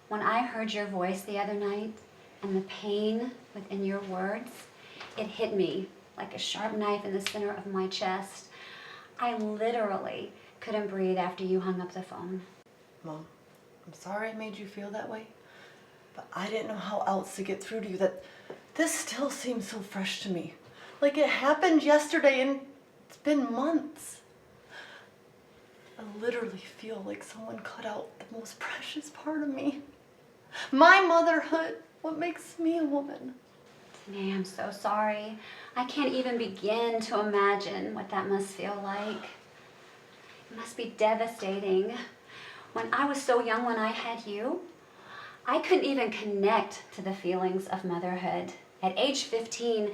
When I heard your voice the other night and the pain within your words, it hit me like a sharp knife in the center of my chest. I literally couldn't breathe after you hung up the phone. Mom, I'm sorry I made you feel that way, but I didn't know how else to get through to you. That this still seems so fresh to me. Like it happened yesterday and it's been months. I literally feel like someone cut out the most precious part of me. My motherhood, what makes me a woman. Tanae, I'm so sorry. I can't even begin to imagine what that must feel like. It must be devastating. When I was so young when I had you, I couldn't even connect to the feelings of motherhood. At age 15,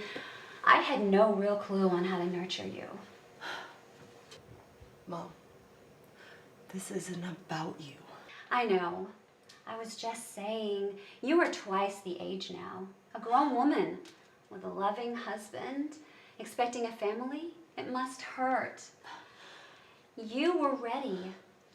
I had no real clue on how to nurture you. Mom, this isn't about you. I know. I was just saying, you are twice the age now. A grown woman with a loving husband, expecting a family. It must hurt. You were ready.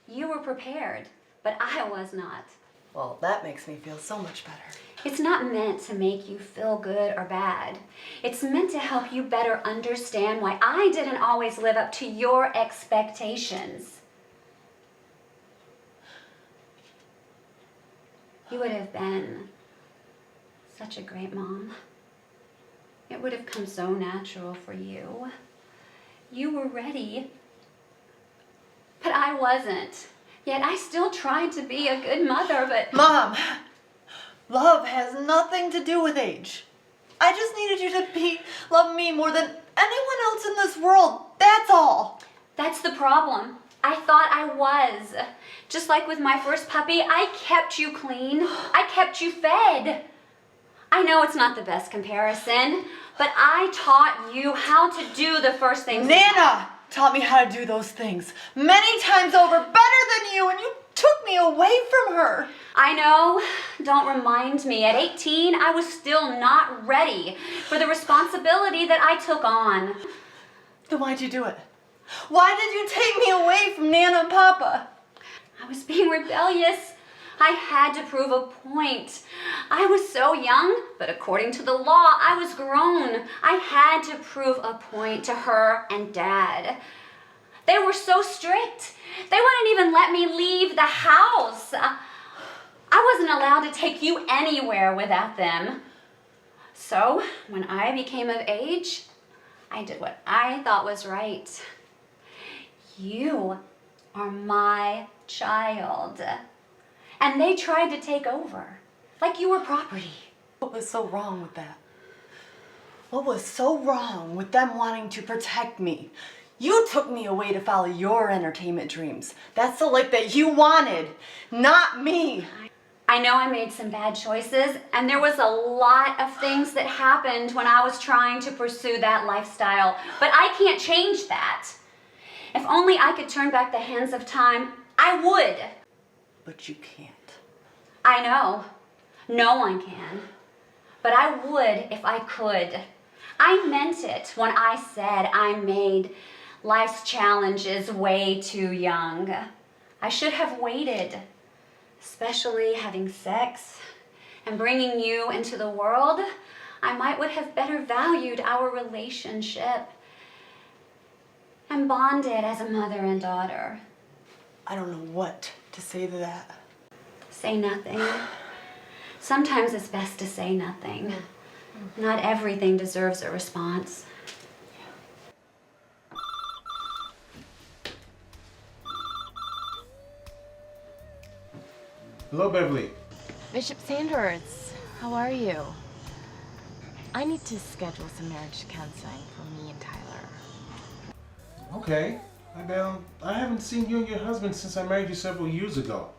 You were prepared, but I was not. Well, that makes me feel so much better. It's not meant to make you feel good or bad. It's meant to help you better understand why I didn't always live up to your expectations. You would have been such a great mom. It would have come so natural for you. You were ready, but I wasn't. Yet I still tried to be a good mother, but... Mom, love has nothing to do with age. I just needed you to love me more than anyone else in this world. That's all. That's the problem. I thought I was. Just like with my first puppy, I kept you clean. I kept you fed. I know it's not the best comparison, but I taught you how to do the first things. Nana taught me how to do those things many times over, better than you, and you took me away from her. I know. Don't remind me. At 18, I was still not ready for the responsibility that I took on. Then why'd you do it? Why did you take me away from Nana and Papa? I was being rebellious. I had to prove a point. I was so young, but according to the law, I was grown. I had to prove a point to her and Dad. They were so strict. They wouldn't even let me leave the house. I wasn't allowed to take you anywhere without them. So, when I became of age, I did what I thought was right. You are my child. And they tried to take over, like you were property. What was so wrong with that? What was so wrong with them wanting to protect me? You took me away to follow your entertainment dreams. That's the life that you wanted, not me. I know I made some bad choices, and there was a lot of things that happened when I was trying to pursue that lifestyle, but I can't change that. If only I could turn back the hands of time, I would. But you can't. I know. No one can. But I would if I could. I meant it when I said I made life's challenges way too young. I should have waited, especially having sex and bringing you into the world. I might would have better valued our relationship and bonded as a mother and daughter. I don't know what to say to that. Say nothing. Sometimes it's best to say nothing. Not everything deserves a response. Hello, Beverly. Bishop Sanders, how are you? I need to schedule some marriage counseling for me and Tyler. Okay. I haven't seen you and your husband since I married you several years ago.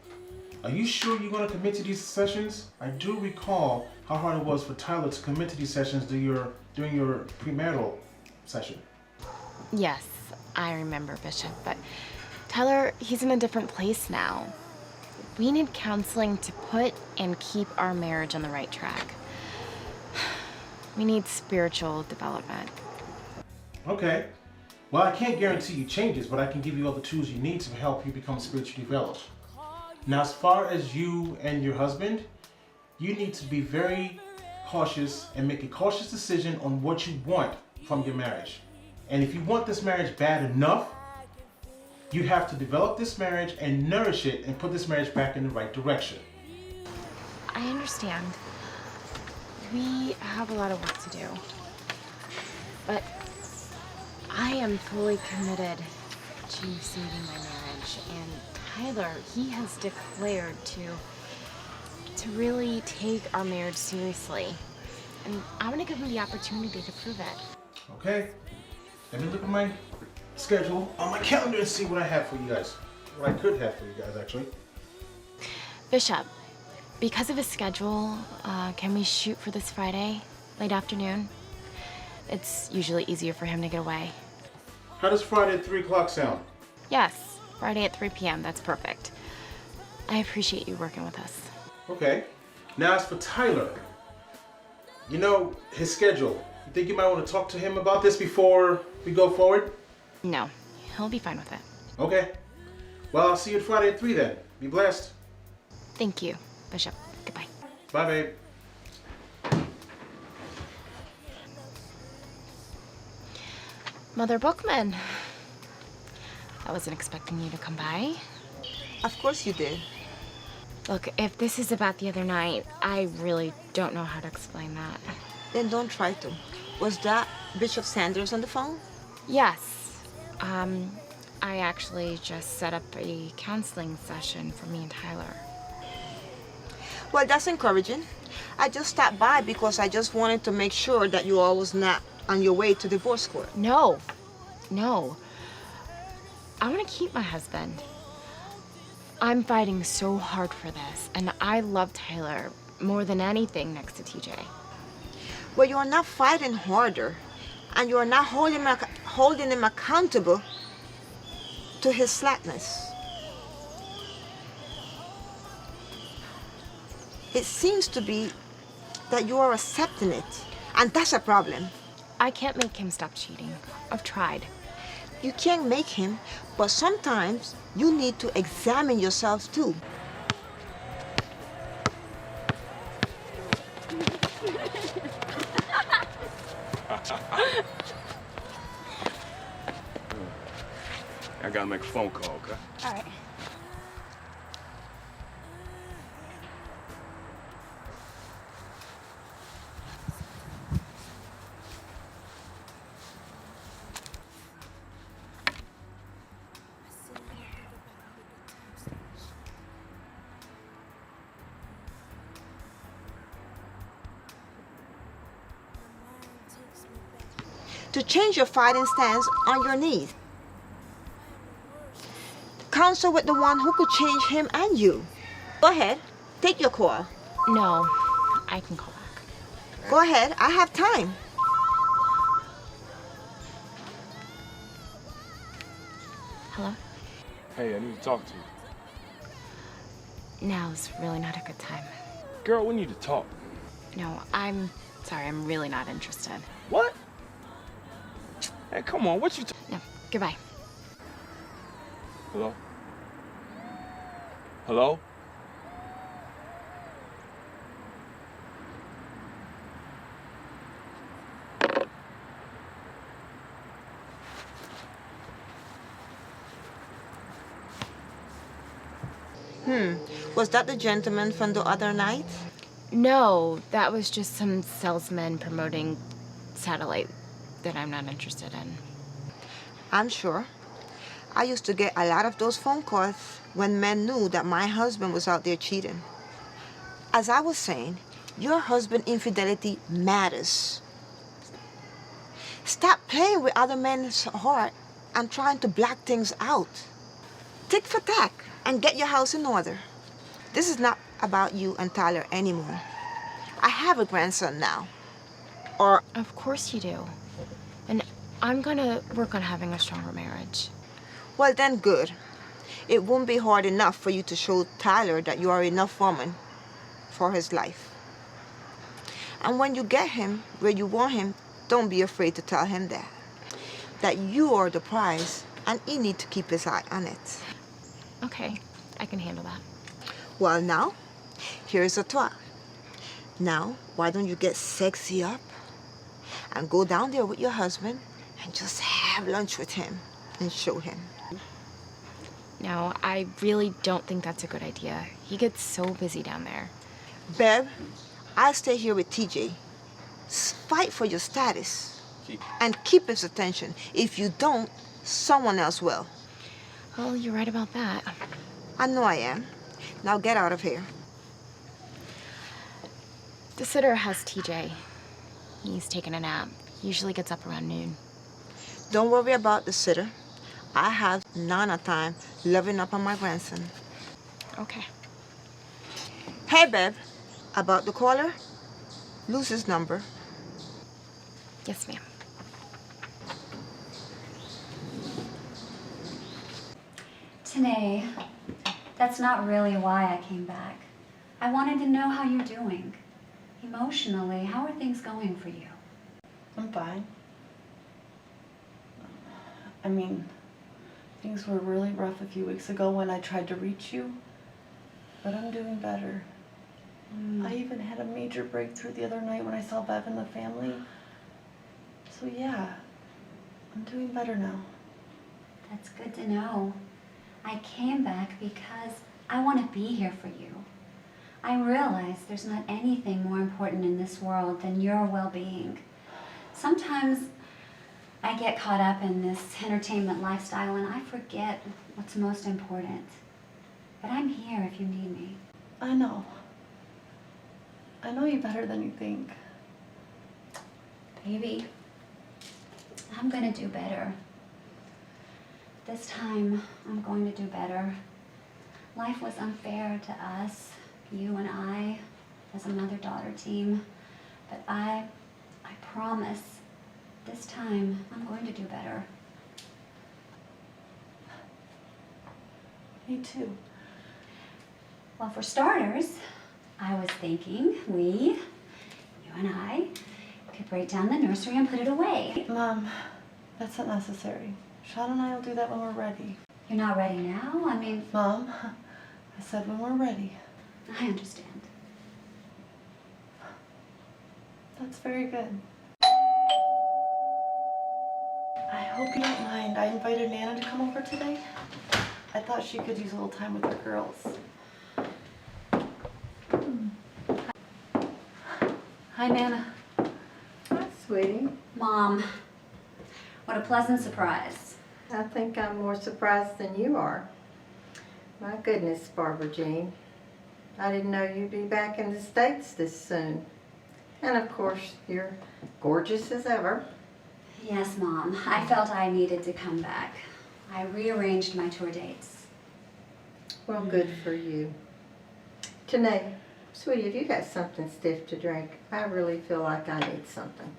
Are you sure you're going to commit to these sessions? I do recall how hard it was for Tyler to commit to these sessions during your premarital session. Yes, I remember, Bishop, but Tyler, he's in a different place now. We need counseling to put and keep our marriage on the right track. We need spiritual development. Okay. Well, I can't guarantee you changes, but I can give you all the tools you need to help you become spiritually developed. Now, as far as you and your husband, you need to be very cautious and make a cautious decision on what you want from your marriage. And if you want this marriage bad enough, you have to develop this marriage and nourish it and put this marriage back in the right direction. I understand. We have a lot of work to do. But I am fully committed to saving my marriage, and Tyler, he has declared to really take our marriage seriously. And I want to give him the opportunity to prove it. Okay. Let me look at my schedule on my calendar and see what I have for you guys. What I could have for you guys, actually. Bishop, because of his schedule, can we shoot for this Friday, late afternoon? It's usually easier for him to get away. How does Friday at 3 o'clock sound? Yes, Friday at 3 p.m. That's perfect. I appreciate you working with us. Okay. Now as for Tyler, you know his schedule. You think you might want to talk to him about this before we go forward? No, he'll be fine with it. Okay. Well, I'll see you Friday at 3 then. Be blessed. Thank you, Bishop. Goodbye. Bye, babe. Mother Bookman. I wasn't expecting you to come by. Of course you did. Look, if this is about the other night, I really don't know how to explain that. Then don't try to. Was that Bishop Sanders on the phone? Yes. I actually just set up a counseling session for me and Tyler. Well, that's encouraging. I just stopped by because I just wanted to make sure that you all was not on your way to divorce court. No. I want to keep my husband. I'm fighting so hard for this, and I love Tyler more than anything next to TJ. Well, you are not fighting harder, and you are not holding him accountable to his slackness. It seems to be that you are accepting it, and that's a problem. I can't make him stop cheating. I've tried. You can't make him, but sometimes you need to examine yourself too. I gotta make a phone call, okay? All right. To change your fighting stance on your knees. Counsel with the one who could change him and you. Go ahead, take your call. No, I can call back. Go ahead, I have time. Hello? Hey, I need to talk to you. Now's really not a good time. Girl, we need to talk. No, I'm sorry, I'm really not interested. What? Hey, come on, what you No, goodbye. Hello? Hello? Was that the gentleman from the other night? No, that was just some salesman promoting satellite that I'm not interested in. I'm sure. I used to get a lot of those phone calls when men knew that my husband was out there cheating. As I was saying, your husband's infidelity matters. Stop playing with other men's heart and trying to black things out. Tick for tack and get your house in order. This is not about you and Tyler anymore. I have a grandson now. Or of course you do. And I'm gonna work on having a stronger marriage. Well then, good. It won't be hard enough for you to show Tyler that you are enough woman for his life. And when you get him where you want him, don't be afraid to tell him that. That you are the prize and he needs to keep his eye on it. Okay, I can handle that. Well now, here's a thought. Now, why don't you get sexy up and go down there with your husband and just have lunch with him and show him. No, I really don't think that's a good idea. He gets so busy down there. Bev, I'll stay here with TJ. Fight for your status and keep his attention. If you don't, someone else will. Well, you're right about that. I know I am. Now get out of here. The sitter has TJ. He's taking a nap. He usually gets up around noon. Don't worry about the sitter. I have Nana time loving up on my grandson. Okay. Hey, Bev. About the caller? Lose his number. Yes, ma'am. Tanae, that's not really why I came back. I wanted to know how you're doing. Emotionally, how are things going for you? I'm fine. I mean, things were really rough a few weeks ago when I tried to reach you, but I'm doing better. I even had a major breakthrough the other night when I saw Bev and the family. So yeah, I'm doing better now. That's good to know. I came back because I want to be here for you. I realize there's not anything more important in this world than your well-being. Sometimes I get caught up in this entertainment lifestyle and I forget what's most important. But I'm here if you need me. I know. I know you better than you think. Baby, I'm gonna do better. This time, I'm going to do better. Life was unfair to us, you and I, as a mother-daughter team. But I promise, this time, I'm going to do better. Me too. Well, for starters, I was thinking you and I, could break down the nursery and put it away. Mom, that's not necessary. Sean and I will do that when we're ready. You're not ready now? I mean... Mom, I said when we're ready. I understand. That's very good. I hope you don't mind. I invited Nana to come over today. I thought she could use a little time with the girls. Hi, Nana. Hi, sweetie. Mom, what a pleasant surprise. I think I'm more surprised than you are. My goodness, Barbara Jean. I didn't know you'd be back in the States this soon. And of course, you're gorgeous as ever. Yes, Mom. I felt I needed to come back. I rearranged my tour dates. Well, good for you. Tanae, sweetie, have you got something stiff to drink? I really feel like I need something.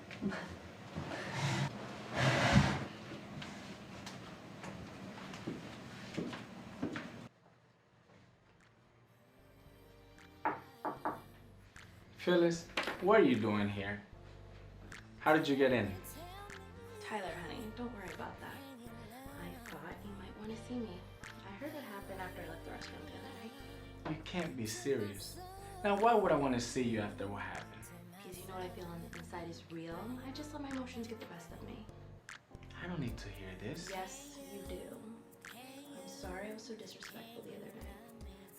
Phyllis, what are you doing here? How did you get in? Tyler, honey, don't worry about that. I thought you might want to see me. I heard it happened after I left the restaurant the other night. You can't be serious. Now, why would I want to see you after what happened? Because you know what I feel on the inside is real. I just let my emotions get the best of me. I don't need to hear this. Yes, you do. I'm sorry I was so disrespectful the other night.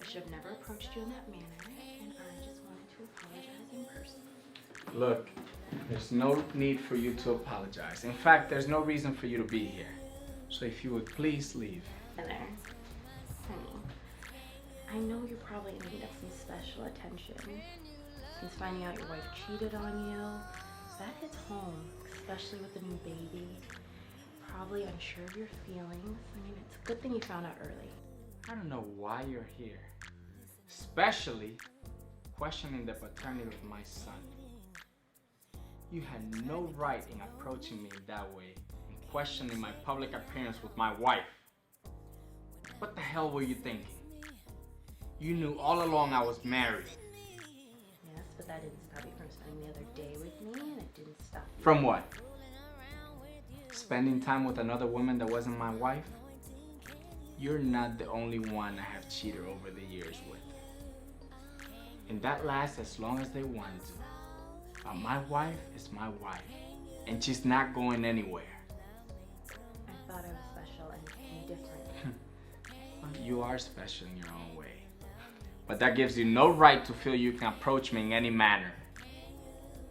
I should have never approached you in that manner, and I just wanted to apologize in person. Look, there's no need for you to apologize. In fact, there's no reason for you to be here. So if you would please leave. Tyler, honey, I know you're probably in need of some special attention. Since finding out your wife cheated on you, that hits home, especially with the new baby. Probably unsure of your feelings. I mean, it's a good thing you found out early. I don't know why you're here. Especially questioning the paternity of my son. You had no right in approaching me that way and questioning my public appearance with my wife. What the hell were you thinking? You knew all along I was married. Yes, but that didn't stop you from spending the other day with me, and it didn't stop you. From what? Spending time with another woman that wasn't my wife? You're not the only one I have cheated over the years with. And that lasts as long as they want to. But my wife is my wife, and she's not going anywhere. I thought I was special and different. Well, you are special in your own way. But that gives you no right to feel you can approach me in any manner.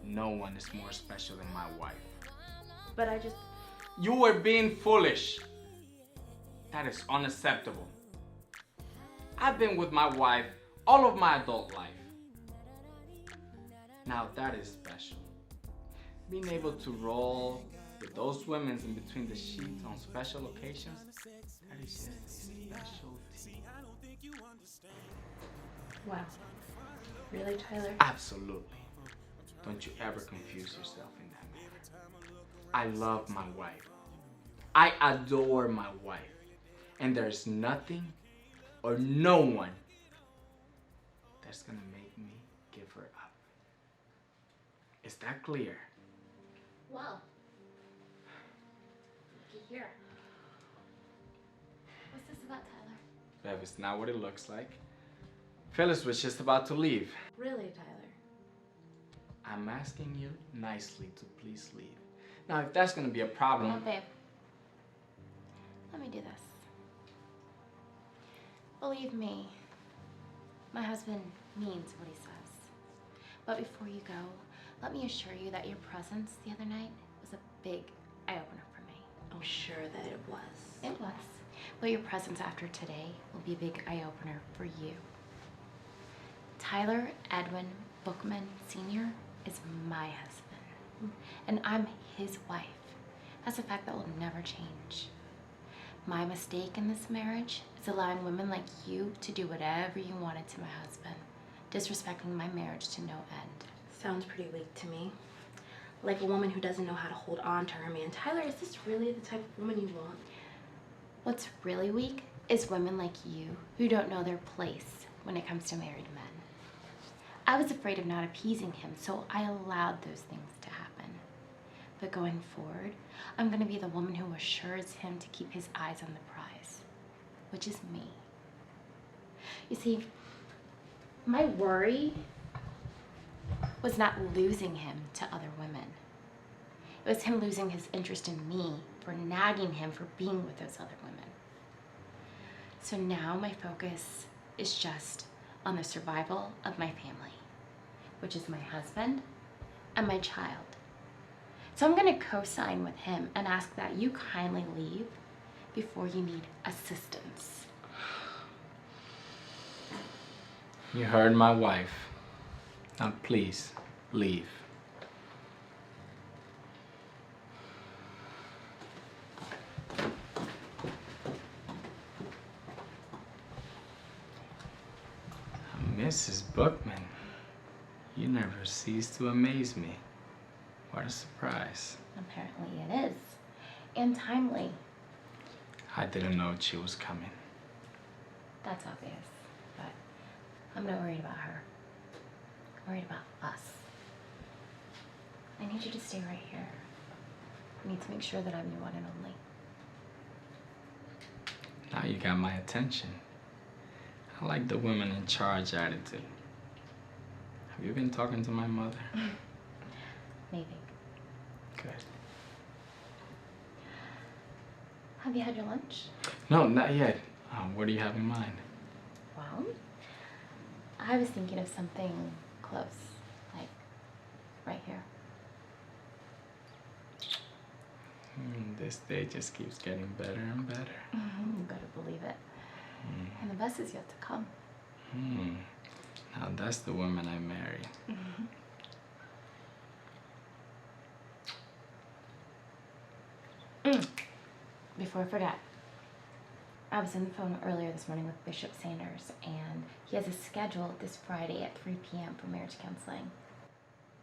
No one is more special than my wife. But I just... You were being foolish. That is unacceptable. I've been with my wife all of my adult life. Now that is special. Being able to roll with those women in between the sheets on special occasions, that is just a specialty. Wow. Really, Tyler? Absolutely. Don't you ever confuse yourself in that manner. I love my wife. I adore my wife. And there's nothing or no one that's gonna make me give her up. Is that clear? Well, looky here. What's this about, Tyler? Bev, it's not what it looks like. Phyllis was just about to leave. Really, Tyler? I'm asking you nicely to please leave. Now, if that's gonna be a problem... Come on, babe. Let me do this. Believe me, my husband means what he says. But before you go, let me assure you that your presence the other night was a big eye-opener for me. Oh, sure that it was. It was. But your presence after today will be a big eye-opener for you. Tyler Edwin Bookman Sr. is my husband, and I'm his wife. That's a fact that will never change. My mistake in this marriage is allowing women like you to do whatever you wanted to my husband, disrespecting my marriage to no end. Sounds pretty weak to me. Like a woman who doesn't know how to hold on to her man. Tyler, is this really the type of woman you want? What's really weak is women like you who don't know their place when it comes to married men. I was afraid of not appeasing him, so I allowed those things to happen. But going forward, I'm going to be the woman who assures him to keep his eyes on the prize, which is me. You see, my worry was not losing him to other women. It was him losing his interest in me for nagging him for being with those other women. So now my focus is just on the survival of my family, which is my husband and my child. So I'm gonna co-sign with him and ask that you kindly leave before you need assistance. You heard my wife. Now please, leave. Mrs. Bookman, you never cease to amaze me. What a surprise. Apparently it is. And timely. I didn't know she was coming. That's obvious. But I'm not worried about her. I'm worried about us. I need you to stay right here. I need to make sure that I'm your one and only. Now you got my attention. I like the women in charge attitude. Have you been talking to my mother? Maybe. Good. Have you had your lunch? No, not yet. What do you have in mind? Well, I was thinking of something close, like right here. This day just keeps getting better and better. You better believe it. And the best is yet to come. Now that's the woman I married. Before I forget, I was on the phone earlier this morning with Bishop Sanders, and he has a schedule this Friday at 3 p.m. for marriage counseling.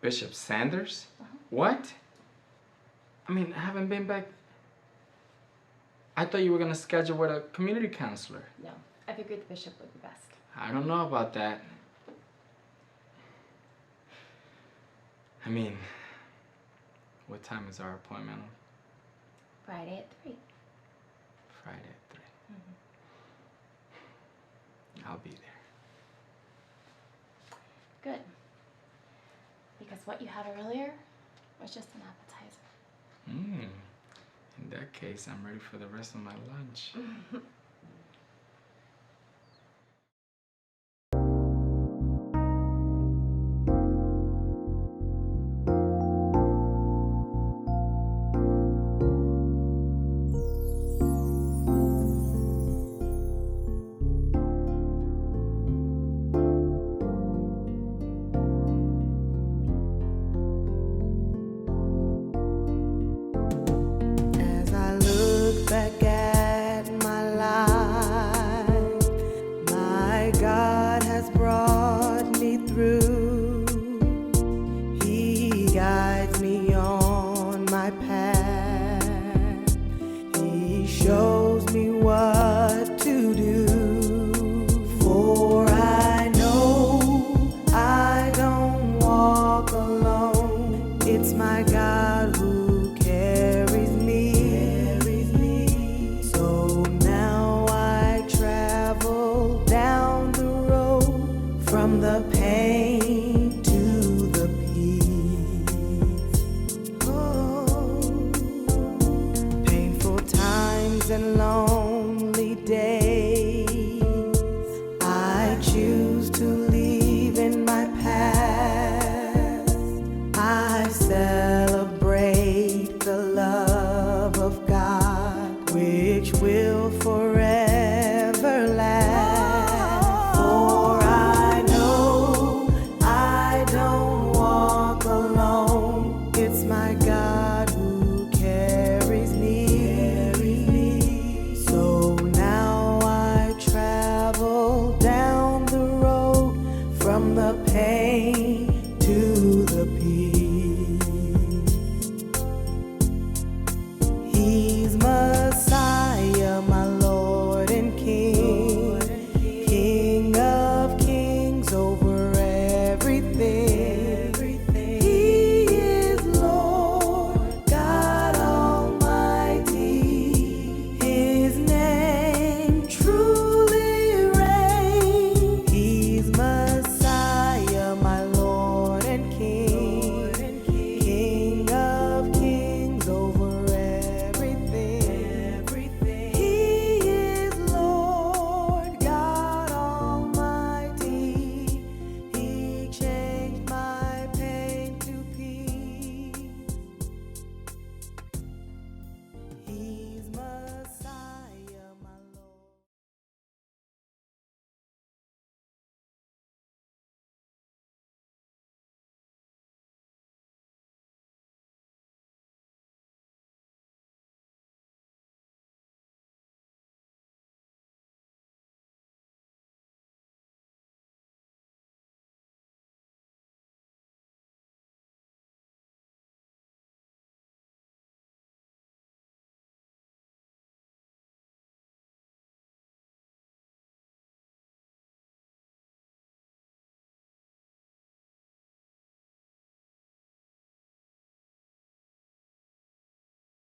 Bishop Sanders? What? I mean, I haven't been back. I thought you were gonna schedule with a community counselor. No, I figured the bishop would be best. I don't know about that. I mean, what time is our appointment? Friday at 3. Friday at 3. I'll be there. Good. Because what you had earlier was just an appetizer. In that case, I'm ready for the rest of my lunch.